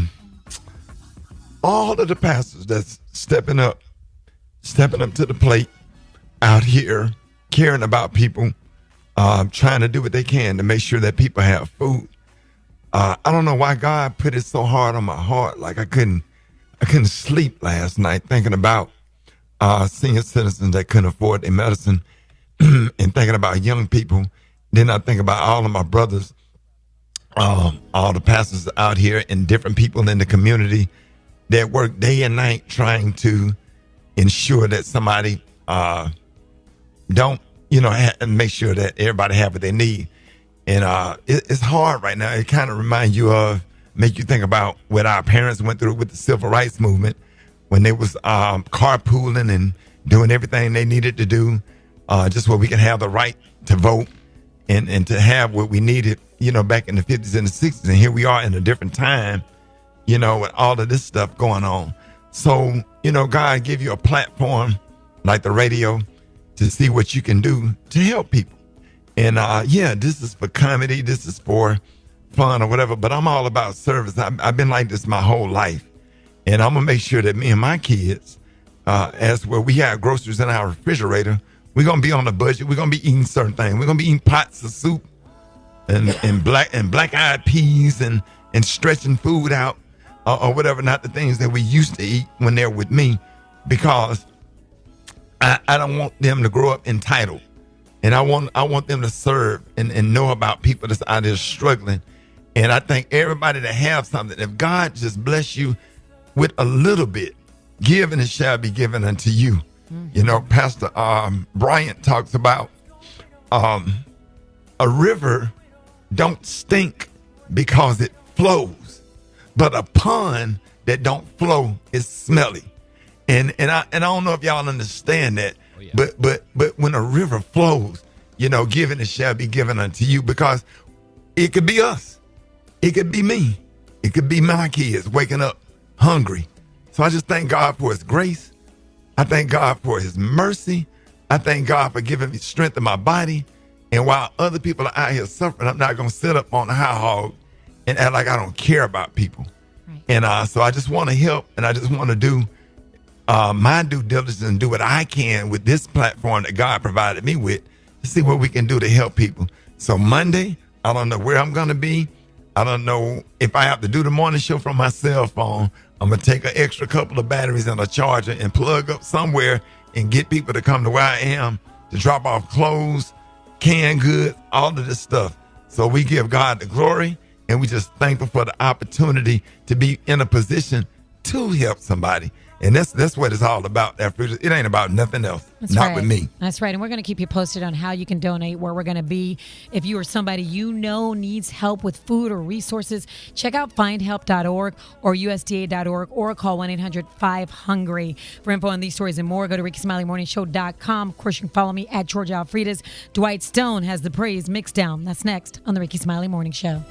[SPEAKER 2] of the pastors that's stepping up to the plate out here, caring about people, trying to do what they can to make sure that people have food. I don't know why God put it so hard on my heart. Like I couldn't sleep last night thinking about senior citizens that couldn't afford their medicine and thinking about young people. Then I think about all of my brothers, all the pastors out here and different people in the community that work day and night trying to ensure that somebody don't, and make sure that everybody have what they need. And it's hard right now. It kind of make you think about what our parents went through with the civil rights movement when they was carpooling and doing everything they needed to do just so we can have the right to vote. And to have what we needed, back in the 50s and the 60s. And here we are in a different time, with all of this stuff going on. So, God give you a platform like the radio to see what you can do to help people. And, this is for comedy. This is for fun or whatever. But I'm all about service. I've been like this my whole life. And I'm going to make sure that me and my kids, as well, we have groceries in our refrigerator. We're going to be on a budget. We're going to be eating certain things. We're going to be eating pots of soup and black-eyed peas and stretching food out or whatever, not the things that we used to eat when they're with me, because I don't want them to grow up entitled. And I want them to serve and know about people that's out there struggling. And I think everybody that have something, if God just bless you with a little bit, give and it shall be given unto you. Pastor Bryant talks about a river don't stink because it flows, but a pond that don't flow is smelly. And I don't know if y'all understand that, but when a river flows, given it shall be given unto you, because it could be us, it could be me, it could be my kids waking up hungry. So I just thank God for His grace. I thank God for His mercy. I thank God for giving me strength in my body. And while other people are out here suffering, I'm not going to sit up on the high hog and act like I don't care about people. Right. And so I just want to help, and I just want to do my due diligence and do what I can with this platform that God provided me with to see what we can do to help people. So Monday, I don't know where I'm going to be. I don't know if I have to do the morning show from my cell phone. I'm going to take an extra couple of batteries and a charger and plug up somewhere and get people to come to where I am to drop off clothes, canned goods, all of this stuff. So we give God the glory, and we just thankful for the opportunity to be in a position to help somebody. And that's what it's all about. It ain't about nothing else.
[SPEAKER 6] That's
[SPEAKER 2] not
[SPEAKER 6] right.
[SPEAKER 2] with me.
[SPEAKER 6] That's right. And we're going to keep you posted on how you can donate, where we're going to be. If you or somebody needs help with food or resources, check out findhelp.org or USDA.org or call 1-800-5HUNGRY. For info on these stories and more, go to RickySmileyMorningShow.com. Of course, you can follow me at Georgia Alfredas. Dwight Stone has the praise mixed down. That's next on the Rickey Smiley Morning Show.